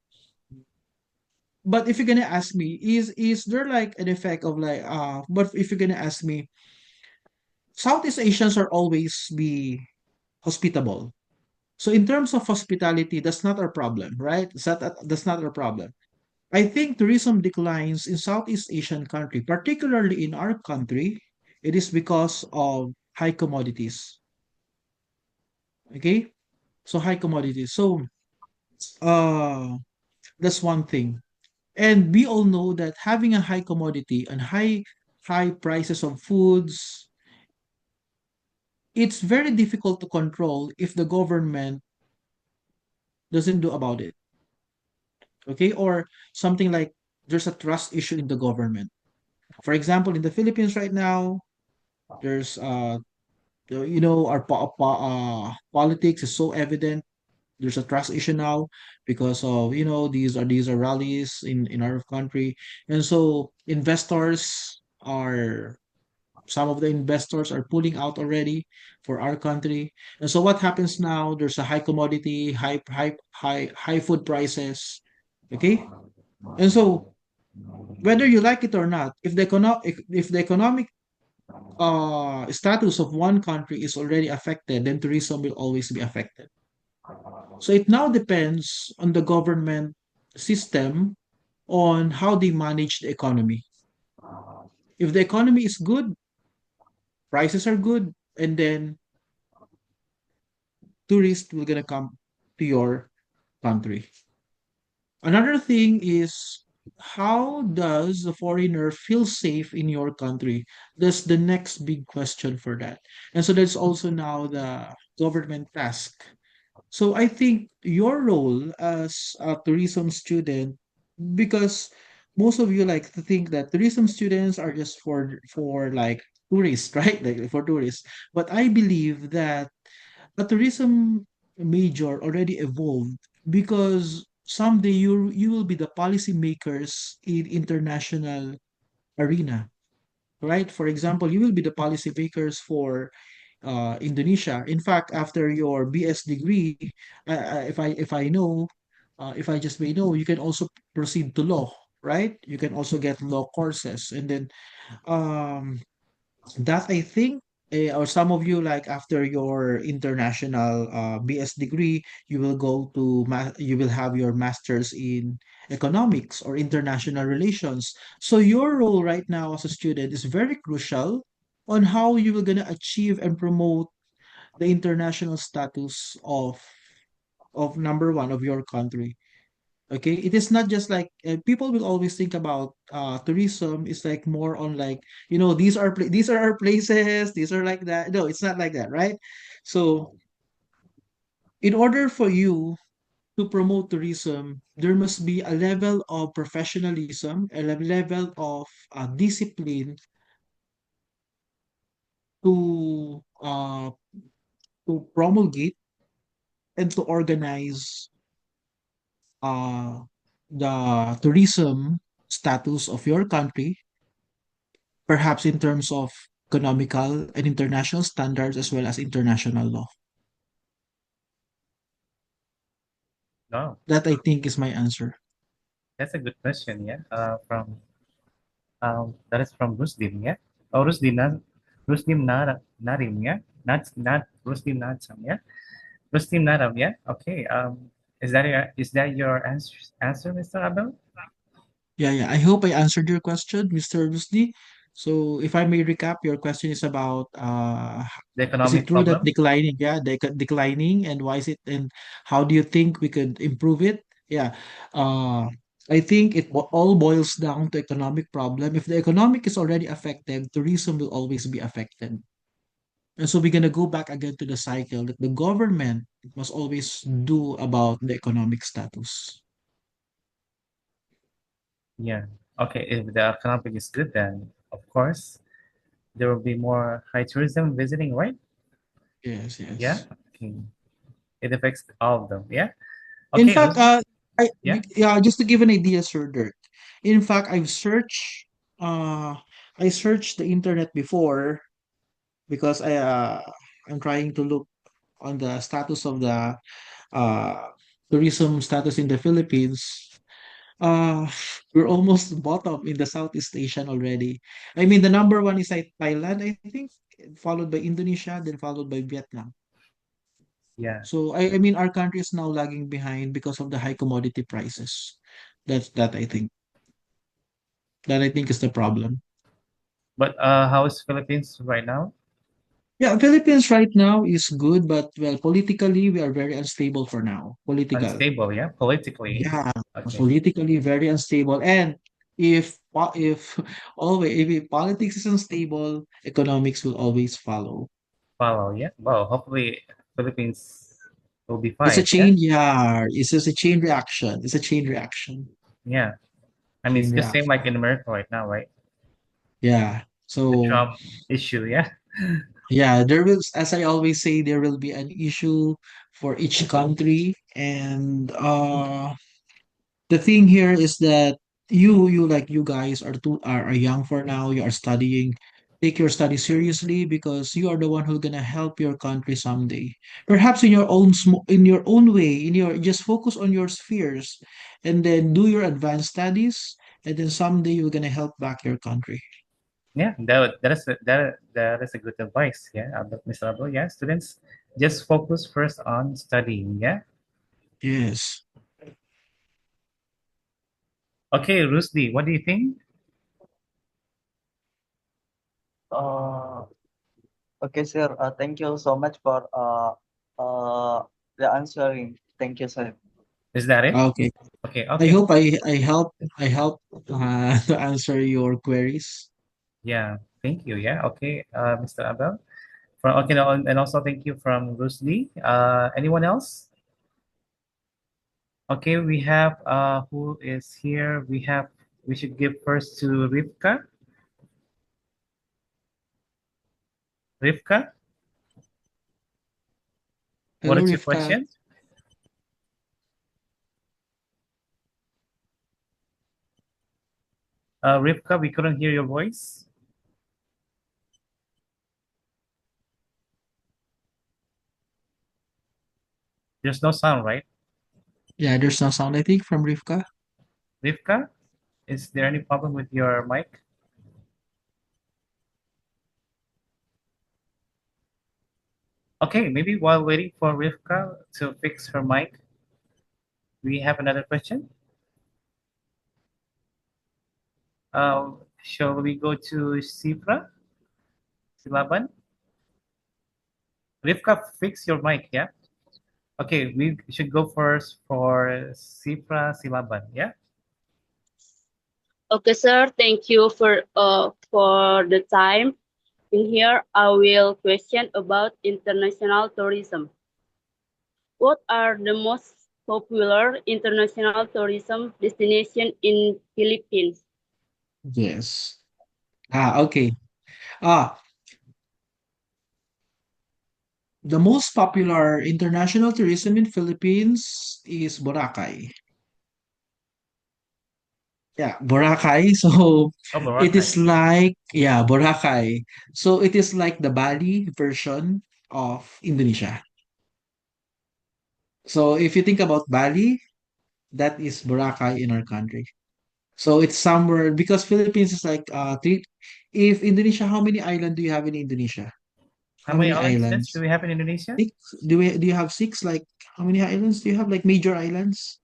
But if you're gonna ask me, is there like an effect of like but if you're gonna ask me, Southeast Asians are always be hospitable. So in terms of hospitality, that's not our problem, right? That's not our problem. I think tourism declines in Southeast Asian country, particularly in our country, it is because of high commodities. Okay? So high commodities. So uh that's one thing. And we all know that having a high commodity and high prices of foods, it's very difficult to control if the government doesn't do about it. Okay? Or something like there's a trust issue in the government. For example, in the Philippines right now, there's our politics is so evident. There's a trust issue now because of these are rallies in our country, and so some of the investors are pulling out already for our country. And so what happens now? There's a high commodity, high food prices. Okay, and so whether you like it or not, if the economic status of one country is already affected, then tourism will always be affected. So it now depends on the government system on how they manage the economy. If the economy is good, prices are good, and then tourists will gonna come to your country. Another thing is, how does the foreigner feel safe in your country? That's the next big question for that. And so that's also now the government task. So I think your role as a tourism student, because most of you like to think that tourism students are just for like tourists, right? Like for tourists. But I believe that a tourism major already evolved because someday you will be the policy makers in international arena, right? For example, you will be the policy makers for Indonesia. In fact, after your BS degree, if I just may know, you can also proceed to law, right? You can also get law courses, and then um, that I think, or some of you like after your international BS degree, you will have your masters in economics or international relations. So your role right now as a student is very crucial on how you will gonna achieve and promote the international status of number one of your country. Okay, it is not just like people will always think about tourism is like more on like these are our places, these are like that. No, it's not like that, right? So in order for you to promote tourism, there must be a level of professionalism, level of discipline to promulgate and to organize uh, the tourism status of your country, perhaps in terms of economical and international standards as well as international law. No, That I think is my answer. that's a good question. Yeah. From that is from Rusdim. Yeah. Oh, Rusdim Narim. Yeah. Not Rusdim Nadsam. Yeah. Rusdim Naram. Yeah. Okay. Is that your answer, Mr. Abel? Yeah. I hope I answered your question, Mr. Rusdi. So if I may recap, your question is about The is it economic true that problem. declining, declining, and why is it, and how do you think we could improve it? Yeah. Uh I think all boils down to economic problem. If the economic is already affected, tourism will always be affected. And so we're gonna go back again to the cycle that the government must always do about the economic status. Yeah. Okay. If the economic is good, then of course there will be more high tourism visiting, right? Yes, Yeah. yes. Okay. It affects all of them. Yeah. In Okay. fact, Yeah. yeah, just to give an idea, Sir Dirk. In fact, uh, I searched the internet before because I'm trying to look on the status of the uh, tourism status in the Philippines. Uh, we're almost bottom in the Southeast Asian already. I mean, the number one is like Thailand, I think, followed by Indonesia, then followed by Vietnam. Yeah. So I mean, our country is now lagging behind because of the high commodity prices. That's that I think. That I think is the problem. But how is Philippines right now? Yeah, Philippines right now is good, but well, politically we are very unstable for now. Political. Unstable, yeah, politically. Yeah, Okay. politically very unstable. And if always if politics is unstable, economics will always follow. Follow, yeah. Well, hopefully Philippines will be It's a fine. Yeah. chain, yeah. It's just a chain reaction. It's a chain reaction. Yeah. I mean, it's Chain just same like reaction. in America right now, right? Yeah. The So Trump issue, yeah. yeah, there will, as I always say, there will be an issue for each country, and the thing here is that you like you guys are young for now. You are studying. Take your study seriously because you are the one who's gonna help your country someday. Perhaps in your own in your own way, in your just focus on your spheres, and then do your advanced studies, and then someday you're gonna help back your country. Yeah, that is a good advice. Yeah, Mr. Abdul. Yeah, students just focus first on studying. Yeah. Yes. Okay, Rusdi, what do you think? Uh, okay, sir. Thank you so much for the answering. Thank you, sir. Is that it? Okay. Okay, I okay. hope I help to answer your queries. Yeah, thank you. Yeah, okay, Mr. Abel. From okay, no, and also thank you from Rusdi. Anyone else? Okay, we have who is here? We should give first to Rivka. Rivka, what Hello, is your Rivka. question? Rivka, we couldn't hear your voice. There's no sound, right? Yeah, there's no sound, I think, from Rivka. Rivka, is there any problem with your mic? Okay, maybe while waiting for Rivka to fix her mic, we have another question. Shall we go to Sifra? Silaban? Rivka, fix your mic, yeah? Okay, we should go first for Sifra Silaban, yeah? Okay, sir. Thank you for the time. In here, I will question about international tourism. What are the most popular international tourism destination in Philippines? Yes. Okay. Ah, the most popular international tourism in Philippines is Boracay. Yeah, Boracay. So Oh, it Boracay. is like, yeah, Boracay. So it is like the Bali version of Indonesia. So if you think about Bali, that is Boracay in our country. So it's somewhere because Philippines is like three. If Indonesia, how many islands do you have in Indonesia? How How many many islands do islands? we have in Indonesia? Six? Do you have six? Like how many islands do you have? Like major islands?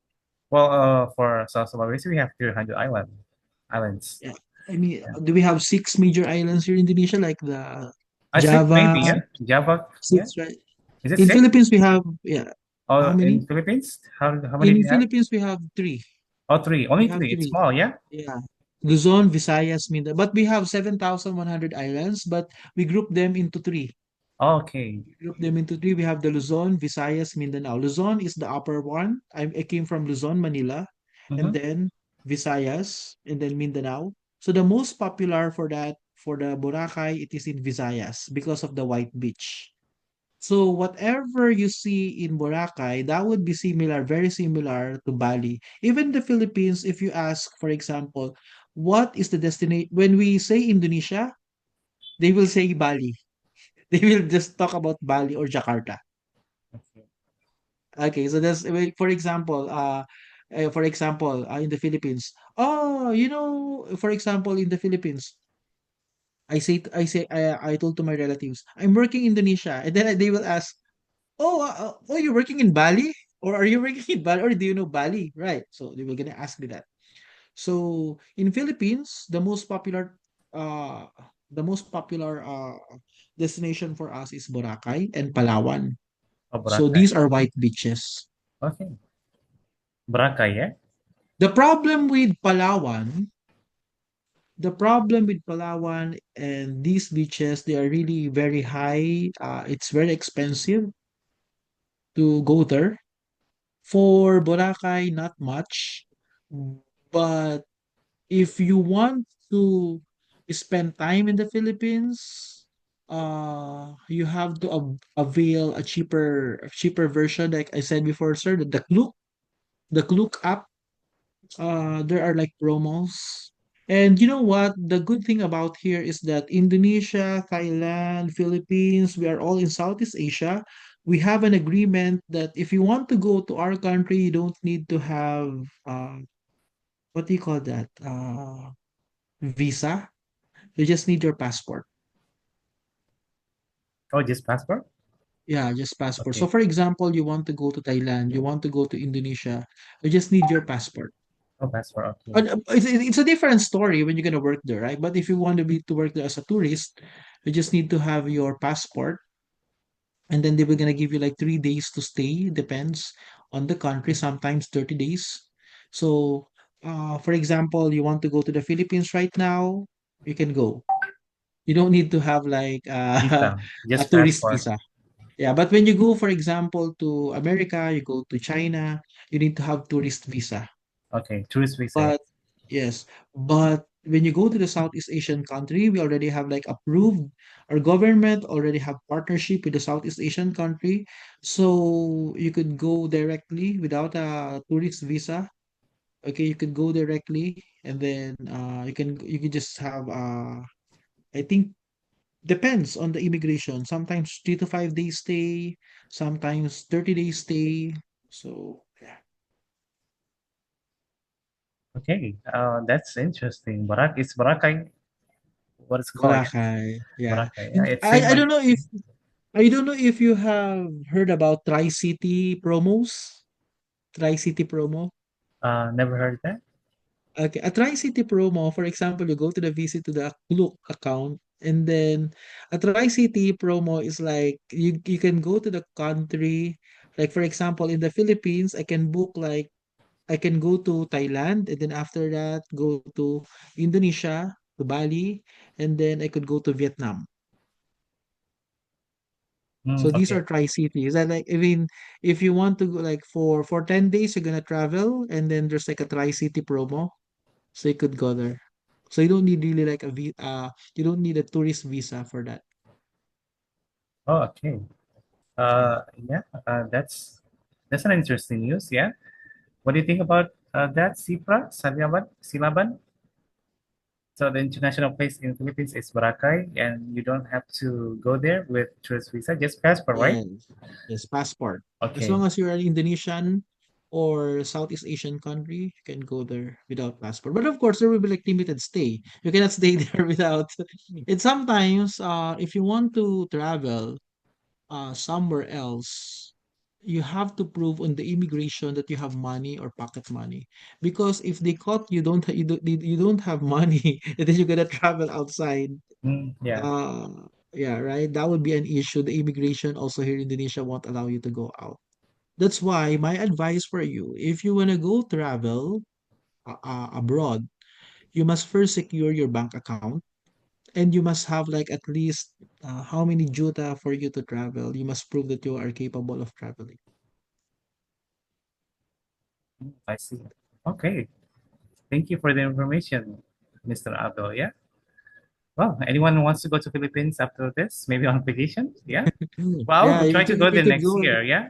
Well, for South Sulawesi, we have 300 islands. Yeah. I mean, do we have six major islands here in Indonesia? Like the I think Java, maybe, yeah. Java, yeah. six, right? Is it In six? Philippines we have, yeah. How Oh, in many? Philippines, how many do In you have? Philippines we have three. Oh, three. We Only have three. It's three. small, yeah. Yeah. Luzon, Visayas, Mindanao. But we have 7,100 islands, but we group them into three. Oh, okay. Group them into three. We have the Luzon, Visayas, Mindanao. Luzon is the upper one. I came from Luzon, Manila, and Mm-hmm. then Visayas, and then Mindanao. So the most popular for that, for the Boracay, it is in Visayas because of the white beach. So whatever you see in Boracay, that would be similar, very similar to Bali. Even the Philippines, if you ask, for example, what is the destination? When we say Indonesia, they will say Bali. They will just talk about Bali or Jakarta. Okay. Okay, so that's for example, in the Philippines. Oh, for example, in the Philippines, I told to my relatives, I'm working in Indonesia, and then they will ask, oh, you're working in Bali, or are you working in Bali, or do you know Bali, right? So they were gonna ask me that. So in Philippines, the most popular uh The most popular destination for us is Boracay and Palawan. Oh, So Boracay. these are white beaches. Okay. Boracay, yeah? The problem with Palawan, the problem with Palawan and these beaches, they are really very high. It's very expensive to go there. For Boracay, not much. But if you want to spend time in the Philippines, you have to avail a cheaper version. Like I said before, sir, the Klook app. There are like promos. And you know what? The good thing about here is that Indonesia, Thailand, Philippines, we are all in Southeast Asia. We have an agreement that if you want to go to our country, you don't need to have what do you call that? Visa. You just need your passport. Oh, just passport? Yeah, just passport. So Okay. for example, you want to go to Thailand, you want to go to Indonesia, you just need your passport. Oh, passport. Okay. And, it's a different story when you're gonna work there, right? But if you want to work there as a tourist, you just need to have your passport, and then they were gonna give you like 3 days to stay. Depends on the country. Sometimes 30 days. So, for example, you want to go to the Philippines right now, you can go. You don't need to have like Visa. a Just tourist passport. visa. Yeah, but when you go, for example, to America, you go to China, you need to have tourist visa. Okay. Tourist visa, yeah? But yes, but when you go to the Southeast Asian country, we already have like approved, our government already have partnership with the Southeast Asian country. So you could go directly without a tourist visa. Okay, you could go directly and then you can just have I think depends on the immigration. Sometimes 3 to 5 days stay, sometimes 30 days stay. So yeah, Okay. That's interesting. Is Boracay what it's called, yeah? Boracay. Yeah. Boracay. Yeah, And it's I, same I like don't know if I don't know if you have heard about Tri-City promos. Tri-City promo. never heard that. Okay, a Tri-City promo, for example, you go to the visit to the Klook account, and then a Tri-City promo is like you can go to the country. Like for example, in the Philippines, I can go to Thailand, and then after that go to Indonesia, to Bali, and then I could go to Vietnam. So these Okay. are tri-cities. And like, I mean, if you want to go like for 10 days, you're gonna travel, and then there's like a tri-city promo, so you could go there. So you don't need really like you don't need a tourist visa for that. Oh, okay. Yeah. Yeah. That's an interesting news. Yeah. What do you think about that, Sipra, Silaban? So the international place in Philippines is Boracay, and you don't have to go there with tourist visa, just passport, right? Yes. Yes, passport. As Okay. long as you're an Indonesian or Southeast Asian country, you can go there without passport. But of course, there will be like limited stay. You cannot stay there without. And sometimes, if you want to travel somewhere else, you have to prove on the immigration that you have money or pocket money. Because if they caught you don't have money, and then you're gonna travel outside. Yeah. Yeah, right. That would be an issue. The immigration also here in Indonesia won't allow you to go out. That's why my advice for you, if you wanna go travel abroad, you must first secure your bank account, and you must have like at least how many juta for you to travel. You must prove that you are capable of traveling. I see. Okay. Thank you for the information, Mr. Abel. Yeah. Well, anyone wants to go to Philippines after this? Maybe on vacation? Yeah. Well, Yeah, we'll try to go you there could next go. year. Yeah.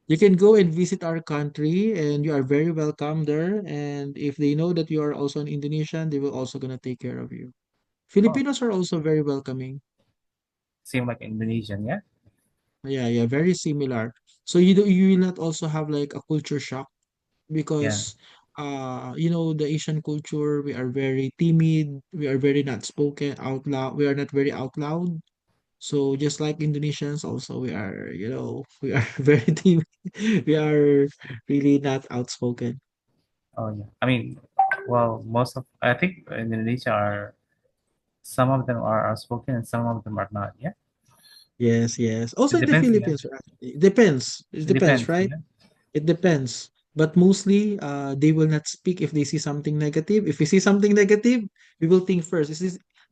You can go and visit our country, and you are very welcome there. And if they know that you are also an Indonesian, they will also gonna take care of you. Oh, Filipinos are also very welcoming. same like Indonesian. Yeah. Yeah, yeah, very similar. So you will not also have like a culture shock Yeah. because the Asian culture, we are very timid, we are very not spoken out loud, we are not very out loud. So just like Indonesians also, we are, we are very timid. We are really not outspoken. Oh, yeah. I mean, well, most of I think in Indonesia are Some of them are outspoken and some of them are not. Yeah, Yes, yes. Also it in the depends. Yeah, Philippines, actually. It depends. It it depends, depends. right? Yeah, It depends. But mostly, they will not speak if they see something negative. If we see something negative, we will think first.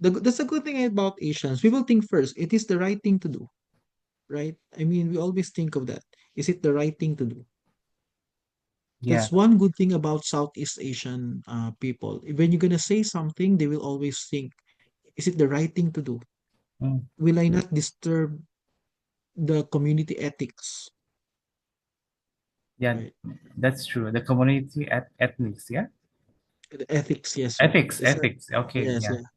That's a good thing about Asians. We will think first. It is the right thing to do, right? I mean, we always think of that. Is it the right thing to do? yeah. That's one good thing about Southeast Asian people. When you're gonna say something, they will always think, is it the right thing to do? Mm. Will I not disturb the community ethics? Yeah, Right. that's true. The community ethics. Yeah, The ethics, yes, right. ethics, ethics. Okay, Yes, yeah. yeah.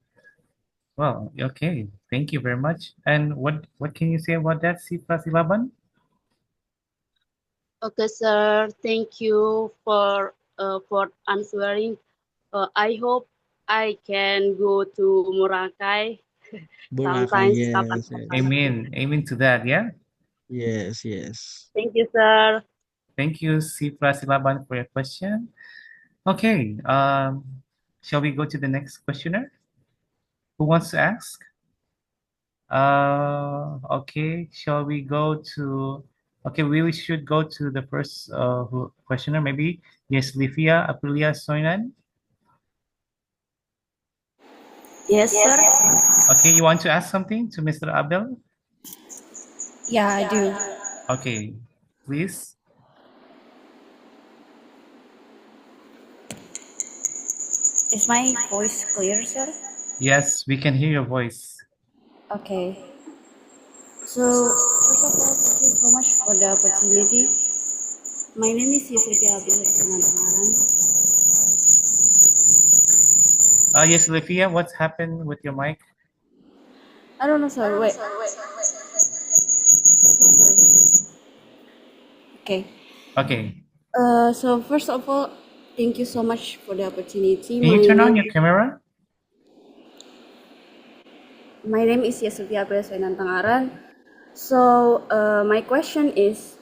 Well, okay. Thank you very much. And what can you say about that, C plus 11? Okay, sir. Thank you for answering. I hope I can go to Boracay Boracay, sometimes, yes, kapan-kapan. yes. Amen. Amen to that. Yeah. Yes, yes. Thank you, sir. Thank you, C plus 11, for your question. Okay. Shall we go to the next questioner? Who wants to ask? Okay. Shall we go to? Okay, we should go to the first questioner. Maybe yes, Livia Aprilia Soinan. Yes, sir. Okay, you want to ask something to Mr. Abel? Yeah, I do. Okay, please. Is my voice clear, sir? Yes, we can hear your voice. Okay. So, first of all, thank you so much for the opportunity. My name is Yusriti Abdul Tangaran. Yes, Livia, what's happened with your mic? I don't know, sir. Wait. Okay. Okay. So first of all, thank you so much for the opportunity. Can you turn on your camera? My name is Yusriti Abdul Tangaran. So, my question is,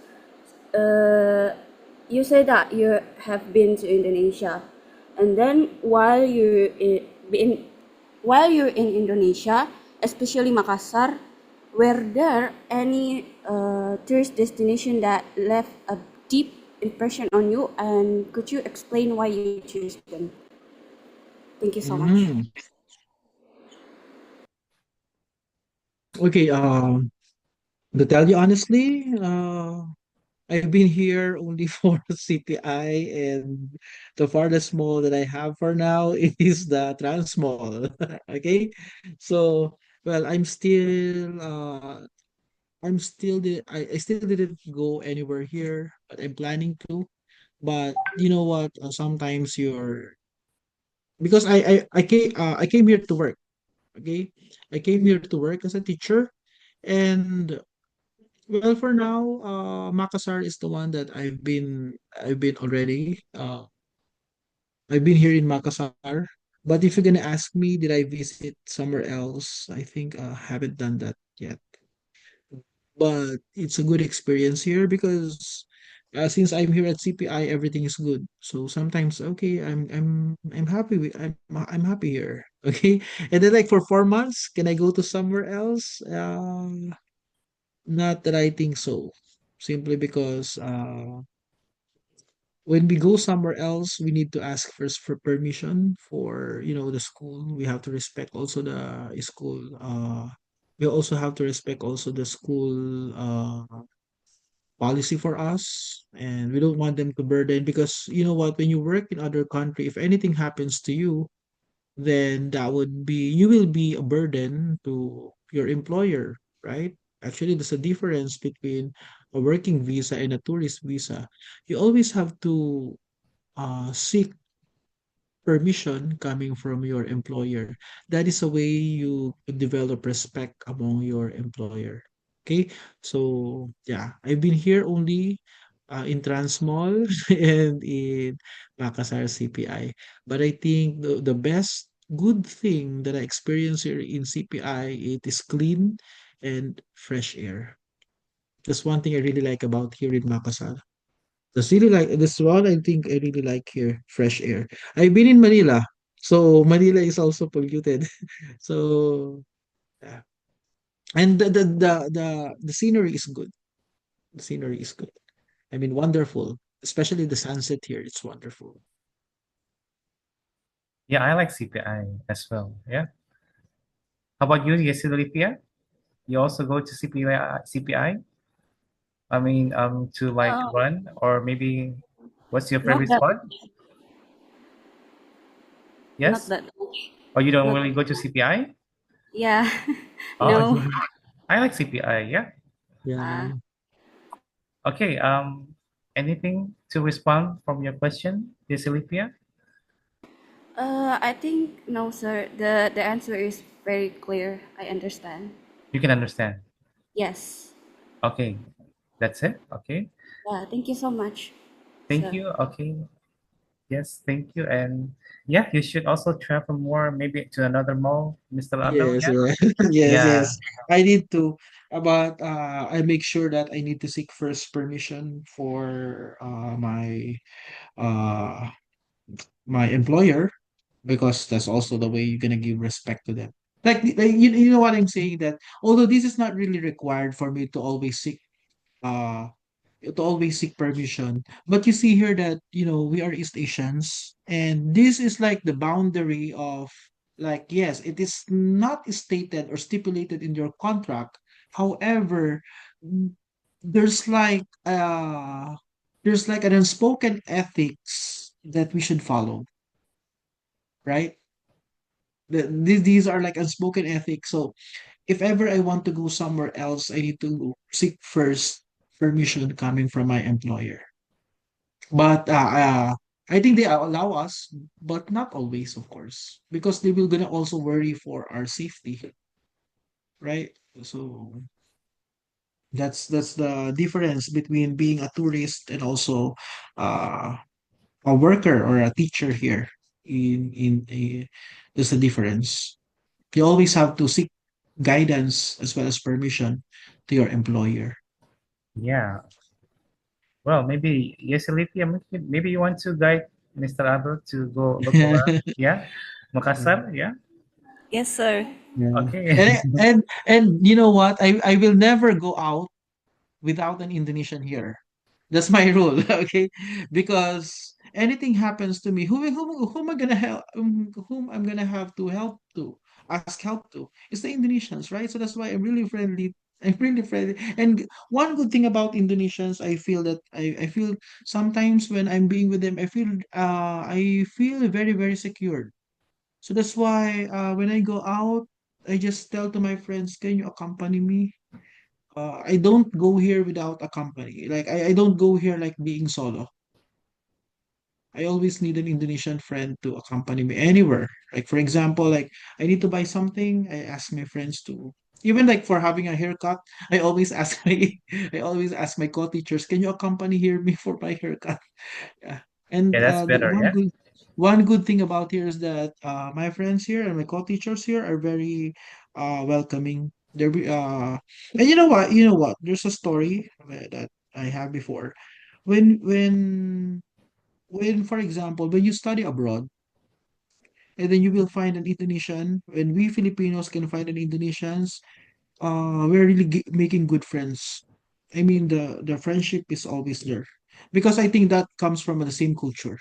you say that you have been to Indonesia, and then while you're in Indonesia, especially Makassar, were there any tourist destination that left a deep impression on you, and could you explain why you choose them? Thank you so much. Mm. Okay, to tell you honestly, I've been here only for CPI, and the farthest mall that I have for now is the Trans Mall. Okay, so well, I still didn't go anywhere here, but I'm planning to. But you know what? Sometimes you're because I came here to work. Okay, I came here to work as a teacher, and well, for now, Makassar is the one that I've been already. I've been here in Makassar. But if you're gonna ask me, did I visit somewhere else? I think haven't done that yet. But it's a good experience here because since I'm here at CPI, everything is good. So sometimes, okay, I'm happy here. Okay, and then like for 4 months, can I go to somewhere else? Not that I think so. Simply because when we go somewhere else, we need to ask first for permission for, the school. We have to respect also the school. We also have to respect also the school policy for us, and we don't want them to burden because you know what, when you work in other country, if anything happens to you, then you will be a burden to your employer, right? Actually, there's a difference between a working visa and a tourist visa. You always have to seek permission coming from your employer. That is a way you develop respect among your employer. Okay, so yeah, I've been here only in Transmall and in Makassar CPI. But I think the best good thing that I experience here in CPI, it is clean and fresh air. That's one thing I really like about here in Makassar. That's one I think I really like here, fresh air. I've been in Manila. So Manila is also polluted. So yeah. And the scenery is good. The scenery is good. I mean, wonderful. Especially the sunset here. It's wonderful. Yeah, I like CPI as well. Yeah. How about you, Yesilipia? You also go to CPI? I mean, to like Uh, run, or maybe what's your not favorite that, spot? not Yes? that much. Or you don't Not, really go to CPI? yeah, Oh, no. I like CPI. Yeah. Uh, Yeah. Okay. Anything to respond from your question, Yesilipia? I think no, sir. The answer is very clear. I understand. You can understand. Yes. Okay. That's it. Okay. Yeah. Thank you so much, Thank sir. you. Okay. Yes, thank you. And yeah, you should also travel more, maybe to another mall, Mr. Abel. Yes, Yeah. yes, yes, Yeah. yes. I need to, but I make sure that I need to seek first permission for uh my employer because that's also the way you're gonna give respect to them. Like you know what I'm saying, that although this is not really required for me uh to always seek permission. But you see here that, we are East Asians, and this is like the boundary of, like, yes, it is not stated or stipulated in your contract. However, mm, there's like uh there's like an unspoken ethics that we should follow, right? These are like unspoken ethics. So if ever I want to go somewhere else, I need to seek first permission coming from my employer. But I think they allow us, but not always, of course, because they will gonna also worry for our safety, right? So that's the difference between being a tourist and also uh, a worker or a teacher here. There's a difference. You always have to seek guidance as well as permission to your employer. Yeah. Well, maybe yes, Olivia, maybe you want to guide Mr. Abel to go look around. Yeah. Makassar. Yeah. Yes, sir. Yeah. Okay. And you know what? I will never go out without an Indonesian here. That's my rule, okay? Because anything happens to me, whom am I gonna help? Whom I'm gonna have to ask help to? It's the Indonesians, right? So that's why I'm really friendly. I'm really friendly. And one good thing about Indonesians, I feel that I feel sometimes when I'm being with them, I feel very, very secure. So that's why when I go out, I just tell to my friends, can you accompany me? I don't go here without a company. Like I don't go here like being solo. I always need an Indonesian friend to accompany me anywhere. Like for example, like I need to buy something, I ask my friends to. Even like for having a haircut, I always ask my I always ask my co-teachers, can you accompany here me for my haircut? Yeah. And Yeah, that's the better. Yeah. one good thing about here is that my friends here and my co-teachers here are very welcoming. And you know what? You know what? There's a story that I have before. When when when, for example, when you study abroad, and then you will find an Indonesian, when we Filipinos can find an Indonesians, we're really making good friends. I mean, the friendship is always there because I think that comes from the same culture.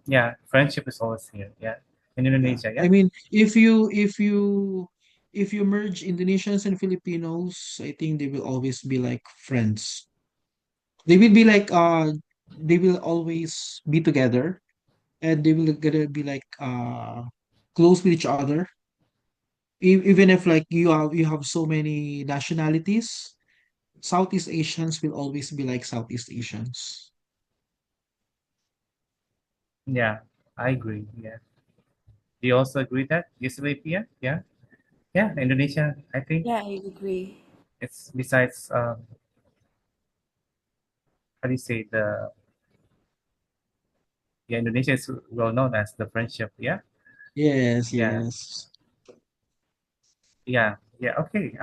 Yeah. Friendship is always here. Yeah. In Yeah. Indonesia. Yeah. I mean, if you merge Indonesians and Filipinos, I think they will always be like friends. They will be like they will always be together, and they will gonna be like close with each other. Even if like you have so many nationalities, Southeast Asians will always be like Southeast Asians. Yeah. I agree. Yeah. Do you also agree that yes, Olivia? Yeah. Yeah. Indonesia. I think Yeah, I agree. it's besides how do you say the yeah, Indonesia is well known as the friendship. Yeah. Yes, Yeah. yes. Yeah, yeah, okay.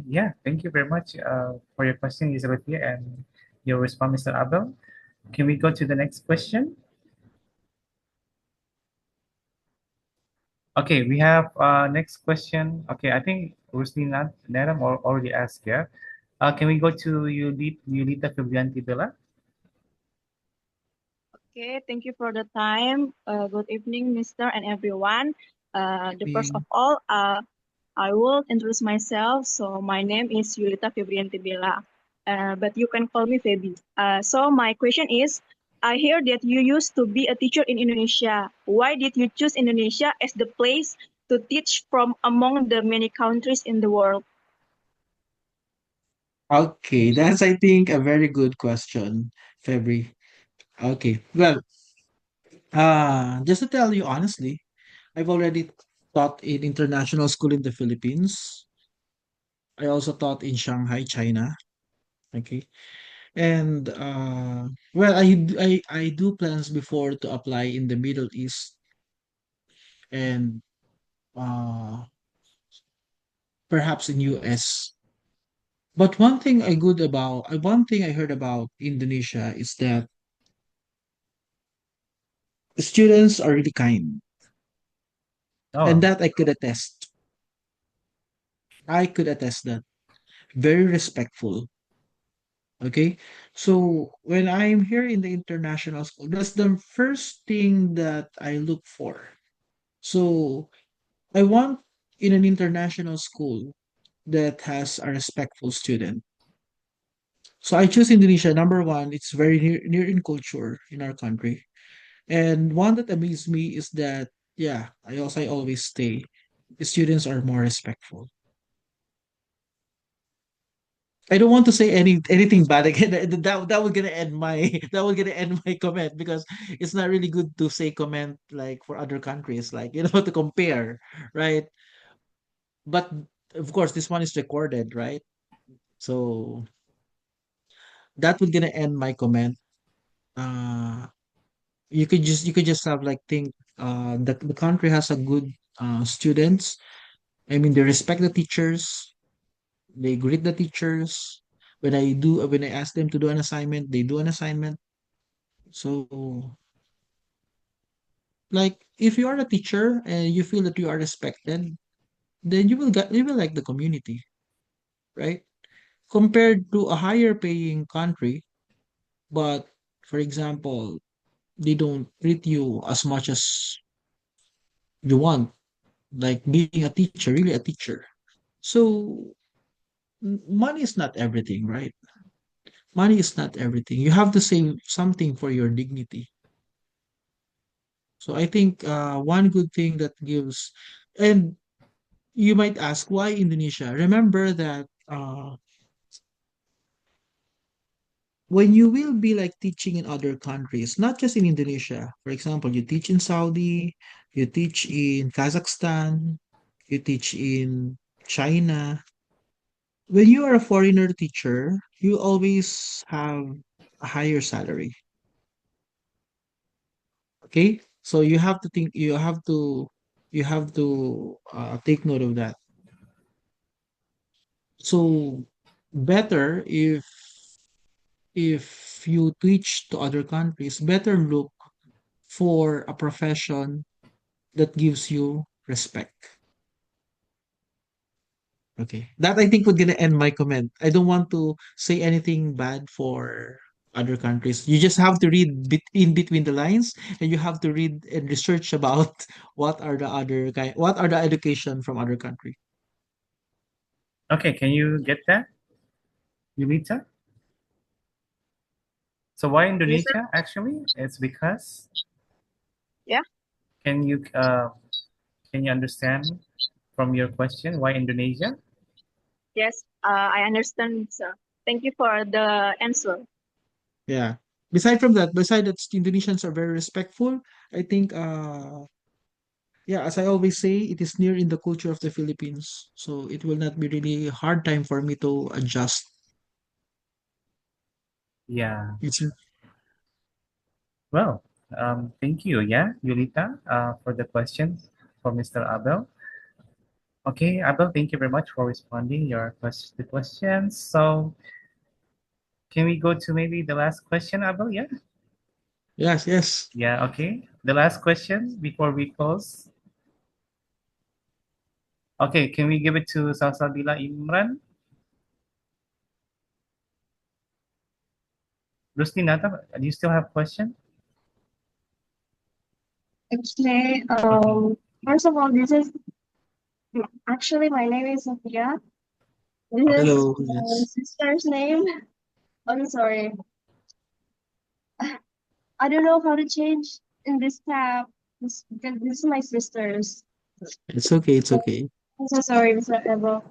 Yeah, thank you very much for your question, Elizabethia, and your response, Mr. Abel. Can we go to the next question? Okay, we have next question. Okay, I think Rusli Nadam already asked, yeah. Can we go to Yulita Febrianti Bella? Okay, thank you for the time. Good evening, Mr. and everyone. The first of all, I will introduce myself. So my name is Yulita Febrianti Bella, but you can call me Febi. So my question is, I hear that you used to be a teacher in Indonesia. Why did you choose Indonesia as the place to teach from among the many countries in the world? Okay, that's I think a very good question, February. Okay, well, just to tell you honestly, I've already taught in international school in the Philippines. I also taught in Shanghai, China. Okay, and well, I do plans before to apply in the Middle East and uh perhaps in US. But one thing I heard about Indonesia is that students are really kind, and Oh, that I could attest. I could attest that very respectful. Okay, so when I'm here in the international school, that's the first thing that I look for. So I want in an international school that has a respectful student. So I choose Indonesia. Number one, it's very near in culture in our country. And one that amazes me is that, yeah, I always say the students are more respectful. I don't want to say anything bad again. That would gonna end my that would gonna end my comment because it's not really good to say comment like for other countries, like to compare, right? But of course, this one is recorded, right? So that would gonna end my comment. Uh, you could just have like think the country has a good students. I mean, they respect the teachers. They greet the teachers. When I ask them to do an assignment, they do an assignment. So, like, if you are a teacher and you feel that you are respected, then you will like the community, right? Compared to a higher paying country, but for example, they don't treat you as much as you want, like being a teacher, really a teacher. So, money is not everything, right? Money is not everything. You have to save something for your dignity. So I think one good thing that gives, and you might ask why Indonesia. Remember that when you will be like teaching in other countries, not just in Indonesia. For example, you teach in Saudi, you teach in Kazakhstan, you teach in China. When you are a foreigner teacher, you always have a higher salary. Okay, so you have to take note of that. So better if you teach to other countries, better look for a profession that gives you respect. Okay, that I think would gonna end my comment. I don't want to say anything bad for other countries. You just have to read in between the lines, and you have to read and research about what are the education from other country. okay. Can you get that, Yulita? So why Yes, sir. Indonesia? Actually, it's because Yeah. can you uh, can you understand from your question why Indonesia? Yes, I understand, sir. Thank you for the answer. Yeah. Beside that, Indonesians are very respectful. I think yeah, as I always say, it is near in the culture of the Philippines. So it will not be really hard time for me to adjust. Yeah. It's Well, thank you, yeah, Yulita, for the questions for Mr. Abel. Okay, Abel, thank you very much for responding the questions. So can we go to maybe the last question, Abel? Yeah. yes, yes. Yeah. Okay. The last question before we close. Okay, can we give it to Salsabila Imran? Rusty Nata, do you still have question? Actually, Okay. first of all, this is actually my name is Sophia. This Okay. is Hello. my Yes. sister's name. I'm sorry. I don't know how to change in this tab. Because this is my sister's. It's okay. It's okay. I'm so sorry, Mr. Evo.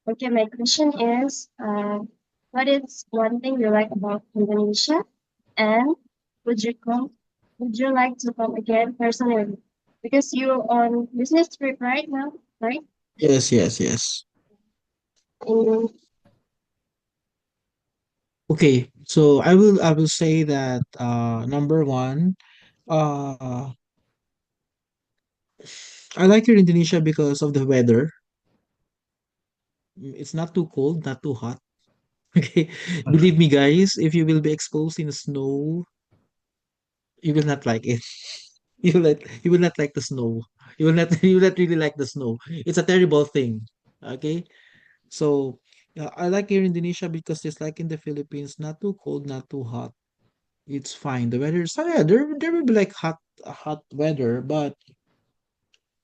Okay, my question is, what is one thing you like about Indonesia, and would you come? Would you like to come again personally? Because you're on business trip right now, right? Yes. Yes. Yes. In Okay. So I will say that number one, uh I like here in Indonesia because of the weather. It's not too cold, not too hot. Okay. Believe me, guys, if you will be exposed in snow, you will not like it. You will not like the snow. You will not really like the snow. It's a terrible thing. Okay. So I like here in Indonesia because just like in the Philippines, not too cold, not too hot. It's fine. The weather is yeah, there will be like hot weather, but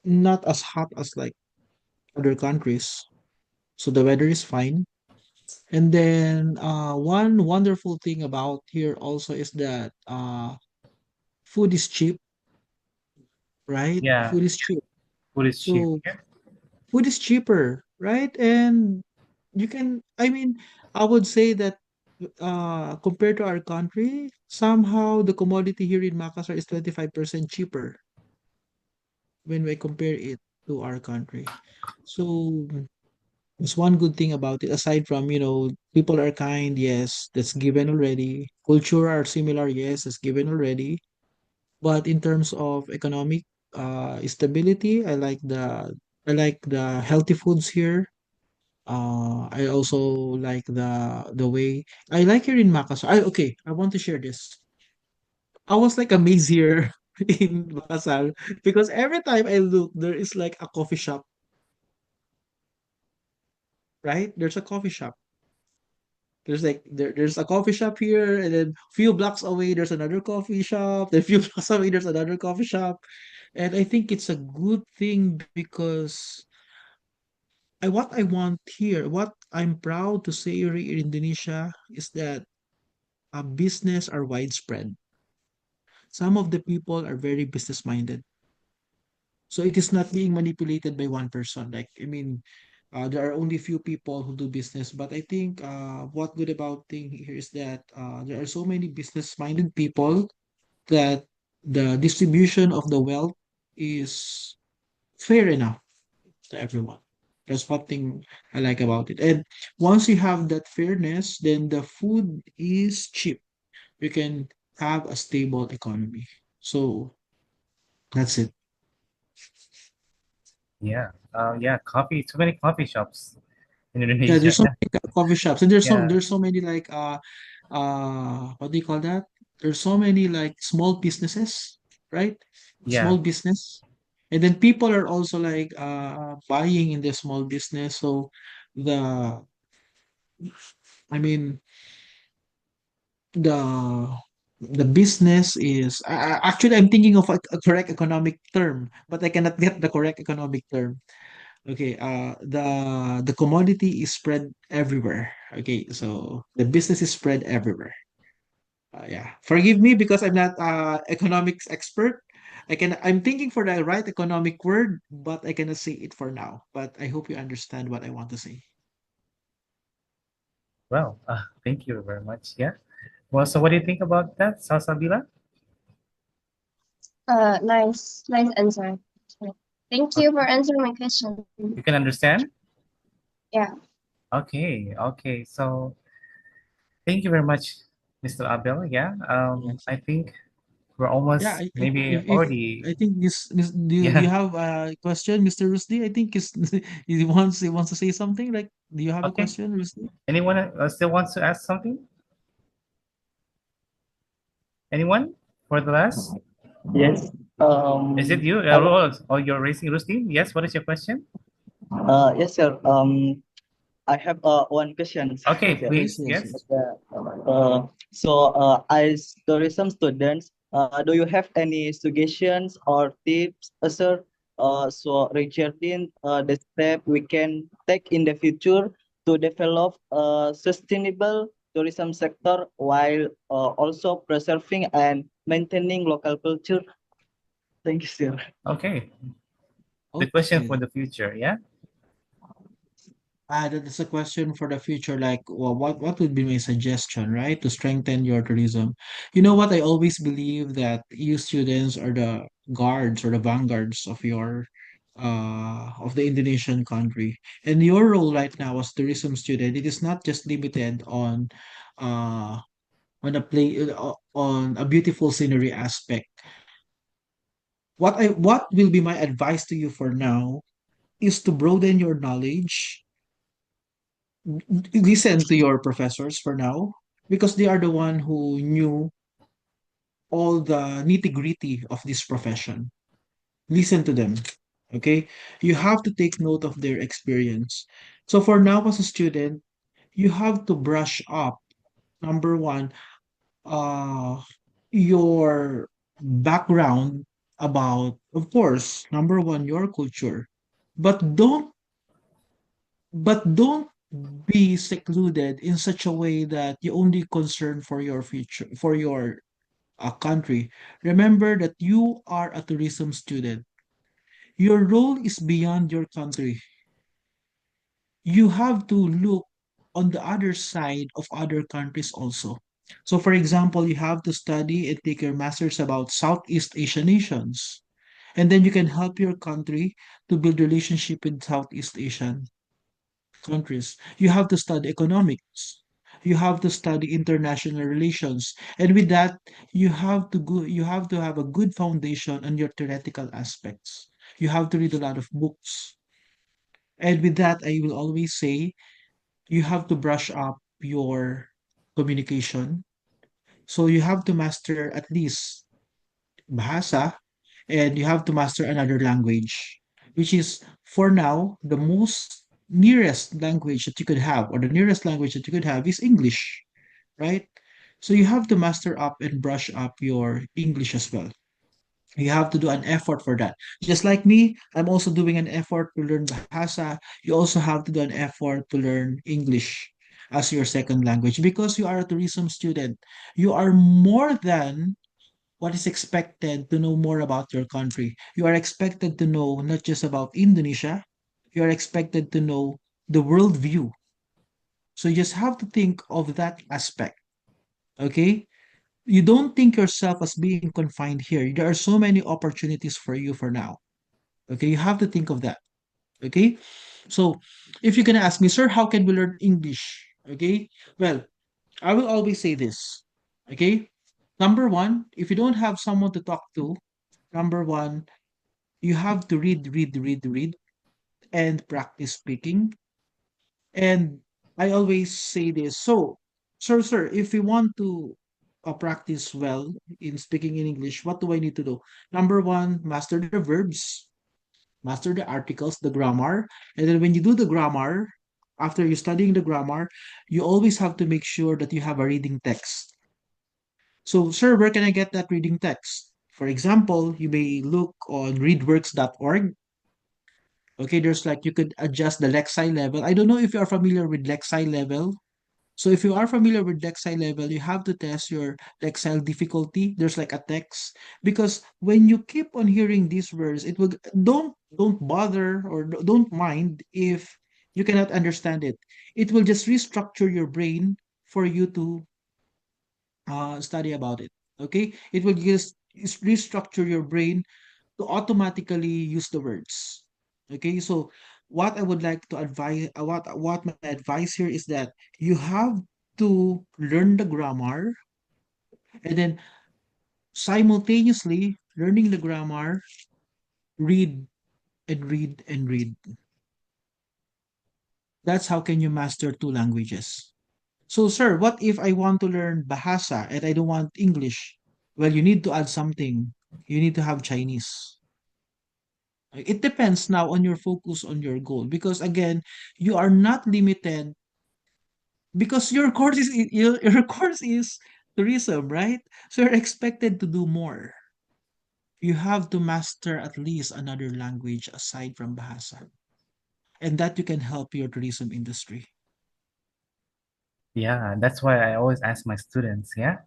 not as hot as like other countries. So the weather is fine. And then one wonderful thing about here also is that food is cheap, right? Yeah, Food is cheap. food is cheap. So Yeah. food is cheaper, right? And you can, I mean, I would say that compared to our country, somehow the commodity here in Makassar is 25% cheaper when we compare it to our country. So it's one good thing about it, aside from, people are kind, yes, that's given already. Culture are similar, yes, that's given already. But in terms of economic stability, I like the healthy foods here. I also like the way I like here in Makassar. Okay, I want to share this. I was like amazed here in Makassar because every time I look, there is like a coffee shop, right? There's a coffee shop. There's a coffee shop here, and then few blocks away there's another coffee shop. Then few blocks away there's another coffee shop, and I think it's a good thing because what I want here, what I'm proud to say here in Indonesia is that business are widespread. Some of the people are very business minded. So it is not being manipulated by one person. Like, I mean, there are only few people who do business, but I think what good about thing here is that there are so many business minded people that the distribution of the wealth is fair enough to everyone. That's one thing I like about it. And once you have that fairness, then the food is cheap. You can have a stable economy. So that's it. Yeah. Yeah. Coffee. Too many coffee shops in Yeah, Indonesia. there's so many coffee shops, and there's so Yeah. there's so many like what do you call that? There's so many like small businesses, right? Yeah. Small business. And then people are also like buying in the small business. So the I mean the the business is actually I'm thinking of a correct economic term, but I cannot get the correct economic term. Okay, the commodity is spread everywhere. Okay, so the business is spread everywhere. Yeah, forgive me because I'm not economics expert. I'm thinking for the right economic word, but I cannot say it for now. But I hope you understand what I want to say. Well, thank you very much. Yeah. Well, so what do you think about that, Salsabila? nice answer. Thank you for Okay. answering my question. You can understand? Yeah. Okay. Okay. So thank you very much, Mr. Abel. Yeah. Yes. I think we're Yeah, almost I maybe if already. I think this do you Yeah. have a question, Mr. Rusdi? I think is he wants to say something. Like, do you have a Okay. question, Rusdi? Anyone still wants to ask something? Anyone for the last? Yes. Is it you? I wa- Or you're raising Rusty? Yes, what is your question? yes, sir. I have one question, Okay, sir. please. Yes, Yes. yes. As tourism students, do you have any suggestions or tips, sir? Regarding the step we can take in the future to develop a sustainable tourism sector while also preserving and maintaining local culture. Thank you, sir. Okay. The question for Okay. the future, yeah? That's a question for the future. Like, well, what would be my suggestion, right, to strengthen your tourism? You know what? I always believe that you students are the guards or the vanguards of your of the Indonesian country. And your role right now as tourism student, it is not just limited uh on a beautiful scenery aspect. What will be my advice to you for now is to broaden your knowledge. Listen to your professors for now because they are the one who knew all the nitty-gritty of this profession. Listen to them. Okay? You have to take note of their experience. So for now as a student, you have to brush up, number one, uh your background about, of course, number one, your culture. But don't be secluded in such a way that you only concern for your future, for your country. Remember that you are a tourism student. Your role is beyond your country. You have to look on the other side of other countries also. So for example, you have to study and take your masters about Southeast Asian nations. And then you can help your country to build relationship with Southeast Asian countries. You have to study economics. You have to study international relations. And with that, you have to have a good foundation on your theoretical aspects. You have to read a lot of books. And with that, I will always say you have to brush up your communication. So you have to master at least bahasa and you have to master another language, which is for now the most nearest language that you could have, or the nearest language that you could have is English, right? So you have to master up and brush up your English as well. You have to do an effort for that. Just like me, I'm also doing an effort to learn Bahasa. You also have to do an effort to learn English as your second language because you are a tourism student. You are more than what is expected to know more about your country. You are expected to know not just about Indonesia, you are expected to know the world view. So you just have to think of that aspect. Okay? You don't think yourself as being confined here. There are so many opportunities for you for now. Okay? You have to think of that. Okay? So if you're gonna ask me, sir, how can we learn English? Okay? Well, I will always say this. Okay? Number one, if you don't have someone to talk to, number one, you have to read, and practice speaking. And I always say this. So, sir, if we want to practice well in speaking in English, what do I need to do? Number one, master the verbs, master the articles, the grammar. And then when you do the grammar, after you studying the grammar, you always have to make sure that you have a reading text. So, sir, where can I get that reading text? For example, you may look on readworks.org. Okay, there's like you could adjust the Lexi level. I don't know if you are familiar with Lexi level. So if you are familiar with Lexile level, you have to test your Lexile difficulty. There's like a text because when you keep on hearing these words, it will don't bother or don't mind if you cannot understand it. It will just restructure your brain for you to study about it. Okay, it will just restructure your brain to automatically use the words. Okay, so what I would like to advise, what my advice here is that you have to learn the grammar and then simultaneously learning the grammar, read and read and read. That's how can you master two languages. So, sir, what if I want to learn Bahasa and I don't want English? Well, you need to add something. You need to have Chinese. It depends now on your focus on your goal because again, you are not limited because your course is tourism, right? So you're expected to do more. You have to master at least another language aside from Bahasa, and that you can help your tourism industry. Yeah, that's why I always ask my students, yeah,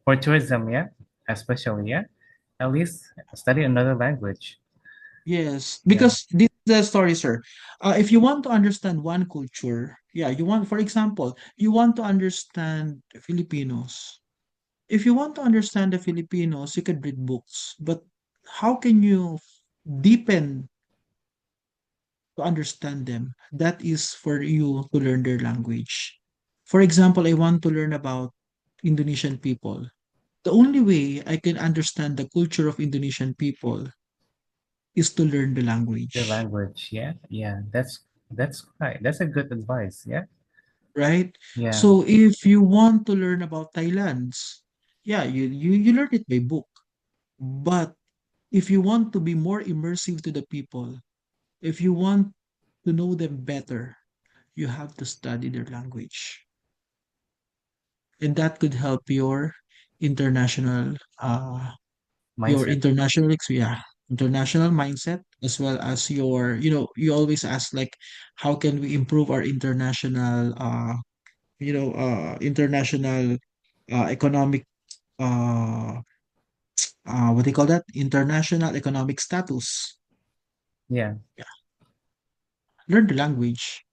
for tourism, yeah, especially, yeah, at least study another language. Yes, Yeah, because this is the story, sir. If you want to understand one culture, yeah, you want, for example, you want to understand Filipinos. If you want to understand the Filipinos, you could read books, but how can you deepen to understand them? That is for you to learn their language. For example, I want to learn about Indonesian people. The only way I can understand the culture of Indonesian people is to learn the the language, language, yeah, yeah, that's right. That's a good advice, yeah, right? yeah. So if you want to learn about Thailand's, yeah, you learn it by book. But if you want to be more immersive to the people, if you want to know them better, you have to study their language. And that could help international your Mindset, international yeah, international mindset as well as you always ask like how can we improve our international international economic uh what do you call that? International economic status. yeah, Yeah. Learn the language.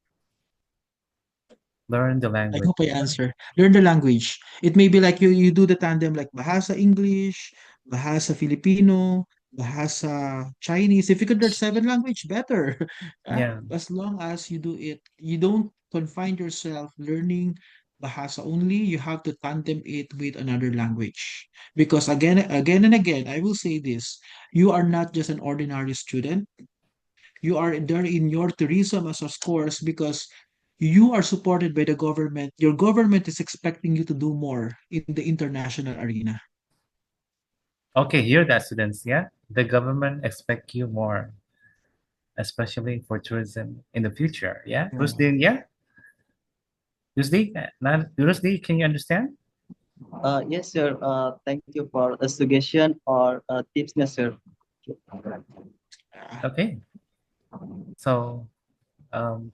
learn the I language. hope I answer. Learn the language. It may be like you do the tandem like Bahasa English, Bahasa Filipino, Bahasa Chinese. If you could learn seven language, better. Yeah. As long as you do it, you don't confine yourself learning Bahasa only. You have to tandem it with another language. Because again and again, I will say this: you are not just an ordinary student. You are there in your tourism as a course because you are supported by the government. Your government is expecting you to do more in the international arena. Okay, hear that, students, yeah? The government expect you more, especially for tourism in the future, yeah? Yeah. Rusdin, yeah? Rusdi, can you understand? Yes, sir. Thank you for the suggestion or tips, yes, sir. Yeah. Okay, so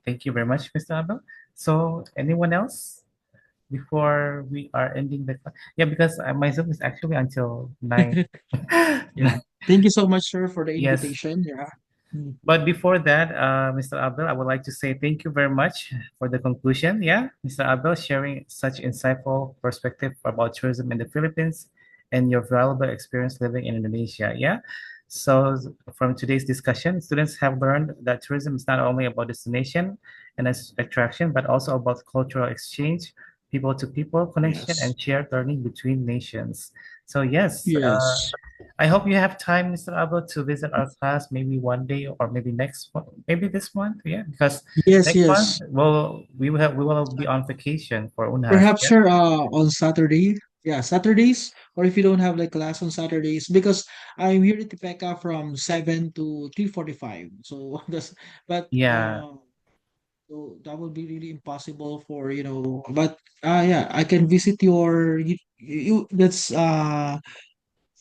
thank you very much, Mr. Abel. So anyone else before we are ending the class? Yeah, because my Zoom is actually until 9. Yeah. Thank you so much, sir, for the Yes. invitation. Yeah. Mm. But before that, Mr. Abel, I would like to say thank you very much for the conclusion. Yeah, Mr. Abel, sharing such insightful perspective about tourism in the Philippines and your valuable experience living in Indonesia. Yeah. So from today's discussion, students have learned that tourism is not only about destination and attraction, but also about cultural exchange, people to people connection, Yes. and shared learning between nations. So yes, Yes. I hope you have time, Mr. Abel, to visit our class maybe one day or maybe next month, maybe this month. Yeah, because Yes, next month yes. we will be on vacation for Unhas. Perhaps, Yeah. sir, on Saturday. Yeah, Saturdays, or if you don't have like class on Saturdays, because I'm here at Tepeka from 7 to 3:45. So that's but Yeah. so that would be really impossible for, but yeah, I can visit that's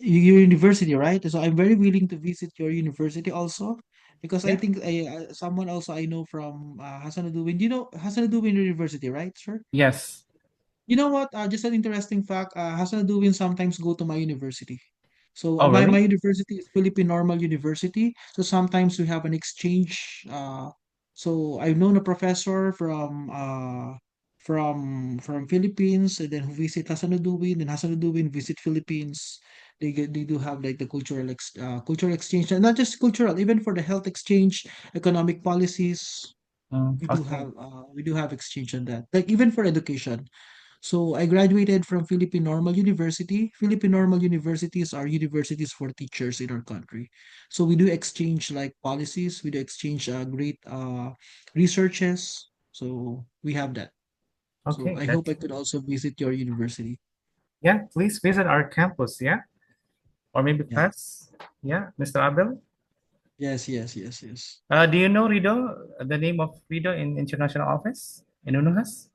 your university, right? So I'm very willing to visit your university also because I Yeah. think someone also I know from Hasanuddin. You know Hasanuddin University, right, sir? Yes. You know what? Just an interesting fact. Hassan Duwin sometimes go to my university. So Oh, my really? university is Philippine Normal University. So sometimes we have an exchange. So I've known a professor from Philippines, and then who visit Hasanuddin, and Hasanuddin visit Philippines. They do have like the cultural exchange, and not just cultural, even for the health exchange, economic policies. Okay. We do have exchange on that. Like even for education. So I graduated from Philippine Normal University. Philippine Normal Universities are universities for teachers in our country. So we do exchange like policies, we do exchange great researches. So we have that. So Okay. I hope That's I could also visit your university. yeah. Please visit our campus. Yeah, or maybe Yeah. class? Yeah, Mr. Abel? Yes. Do you know Rido, the name of Rido in international office in Unuhas?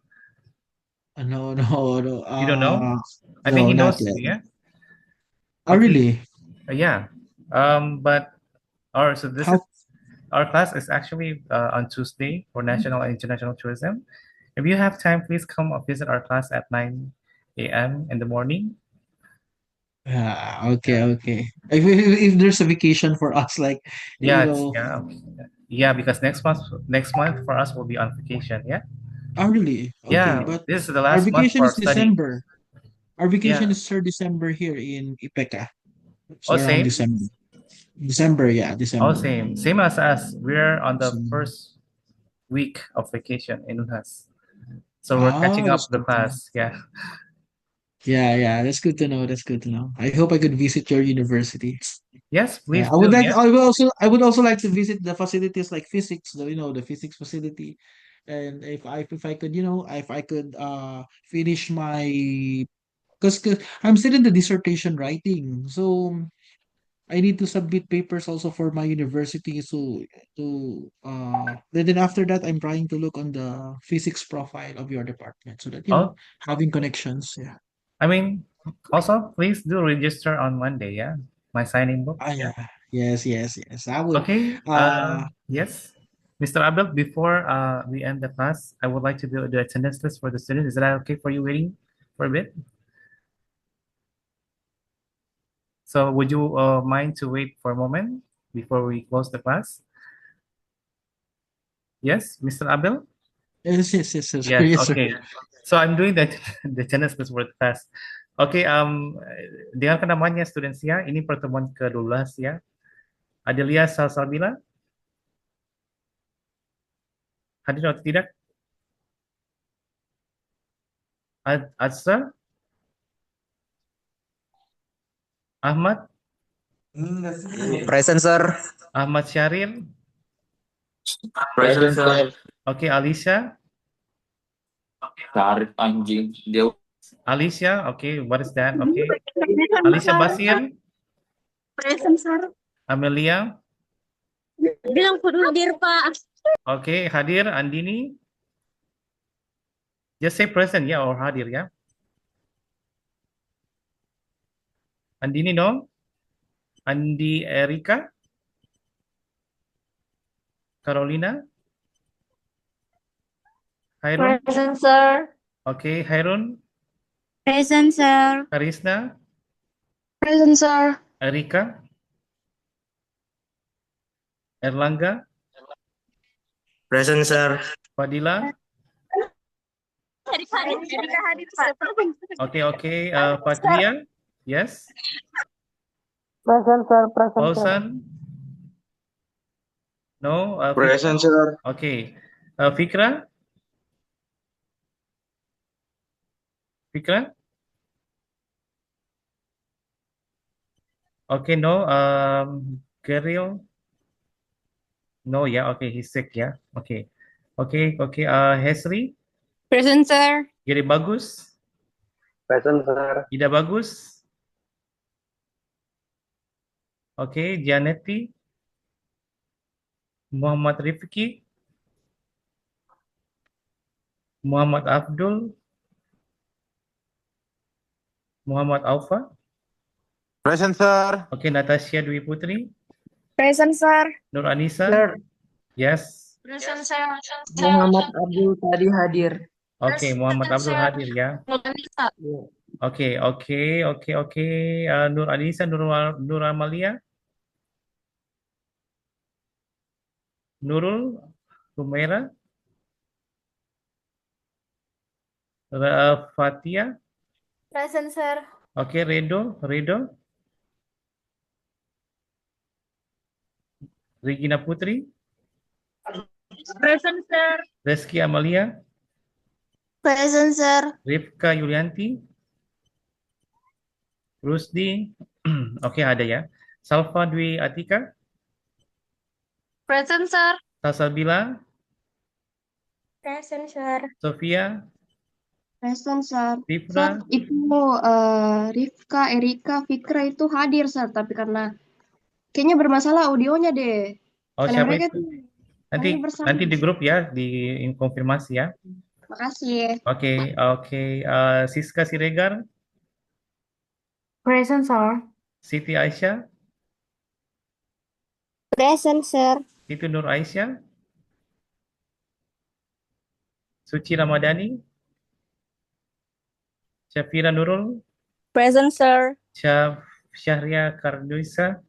No. You don't know? I think No, he not knows, yet. yeah? Oh, Okay, really? yeah. But so this is How? our class is actually on Tuesday for national and international tourism. If you have time, please come visit our class at 9 a.m. in the morning. Okay, Yeah. okay. If there's a vacation for us, like, you Yeah, know, okay. Yeah, because next month for us will be on vacation. Yeah, oh, really? Okay, yeah. but This is the our last month vacation for is studying. December. Our vacation Yeah. is 3rd December here in Ipeka. Oh, So around same. December. December, yeah, Oh, December. same as us. We're on the So, first week of vacation in Unhas, so we're catching that's up the good to know. class. Yeah. Yeah, that's good to know. That's good to know. I hope I could visit your university. Yes, Yeah, please do. Yeah. I would also like to visit the facilities like physics, the physics facility. And if I could, if I could finish my because I'm still in the dissertation writing. So I need to submit papers also for my university. So then after that I'm trying to look on the physics profile of your department so that Oh, having connections. Yeah. I mean, also please do register on Monday. Yeah, my signing book. Ah, Yeah. yeah. Yes. I would. Okay. Uh, Yes, Mr. Abel. Before we end the class, I would like to do the attendance list for the students. Is that okay for you waiting for a bit? So would you mind to wait for a moment before we close the class? Yes, Mr. Abel? yes. Yes, Yes, sir. okay. So I'm doing the the attendance list for the class. Oke, dengarkan namanya students ya. Ini pertemuan ke-12 ya. Adelia Salsabila, hadir atau tidak? Adsa, Ahmad, Present, sir. Ahmad Syaril, Present, sir. oke, Alicia, Tarik anjing. Dia Alicia, oke, what is that? Oke, Alicia Basir, Present, sir. Amelia, Bilang kudu hadir, Pak. oke, hadir, Andini, just say present ya or hadir ya. Andini no, Andi Erika, Carolina, Hairun, Present, sir. oke, Hairun, Present, sir. Karisna, Present, sir. Erika, Erlangga, present, sir. Fadila, Erika hadir, Pak. oke, Fatria, yes, Present, sir. Present, sir. Pausan, no, Present, sir. oke, Fikra, oke, no, Geril, no ya, oke, he's sick ya, oke, Hesri, Present, sir. Giri Bagus, Present, sir. Ida Bagus, oke, Janetti, Muhammad Rifki, Muhammad Abdul, Muhammad Alfa, Present, sir. oke, Natasha Dwi Putri, Present, sir. Nur Anissa, Sir, yes, Present, sir. Muhammad Abdul tadi hadir. oke, Muhammad Abdul hadir ya, Iya. oke, Nur Anissa, Nur Amalia, Nurul, Humaira, Fatia, Present, sir. oke, Redo, Regina Putri, Present, sir. Reski Amalia, Present, sir. Rifka Yulianti, Rusdi, oke ada ya, Salva Dwi Atika, Present, sir. Salsabila, Present, sir. Sofia, Present, sir. Tifra, Rifka, Erika, Fikra itu hadir, Sir. Tapi karena kayaknya bermasalah audionya deh. Oh, Karena siapa mereka itu? tuh Nanti hadir bersama. nanti di grup ya, di konfirmasi ya. Makasih. Oke, oke. Siska Siregar, Present, sir. Siti Aisyah, Present, sir. Itu Nur Aisyah, Suci Ramadhani, Syafira Nurul, Present, sir. Syahria Karduisa,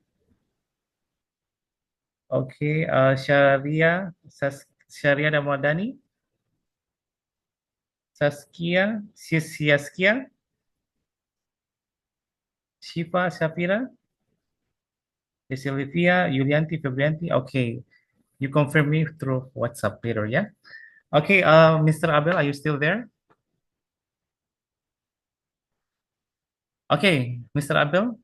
oke, Syahria Ramadhani, Saskia, Shifa Syafira, Silvia, Yulianti, Febrianti. Okay, you confirm me through WhatsApp later, yeah? Okay, Mr. Abel, are you still there? Okay, Mr. Abel,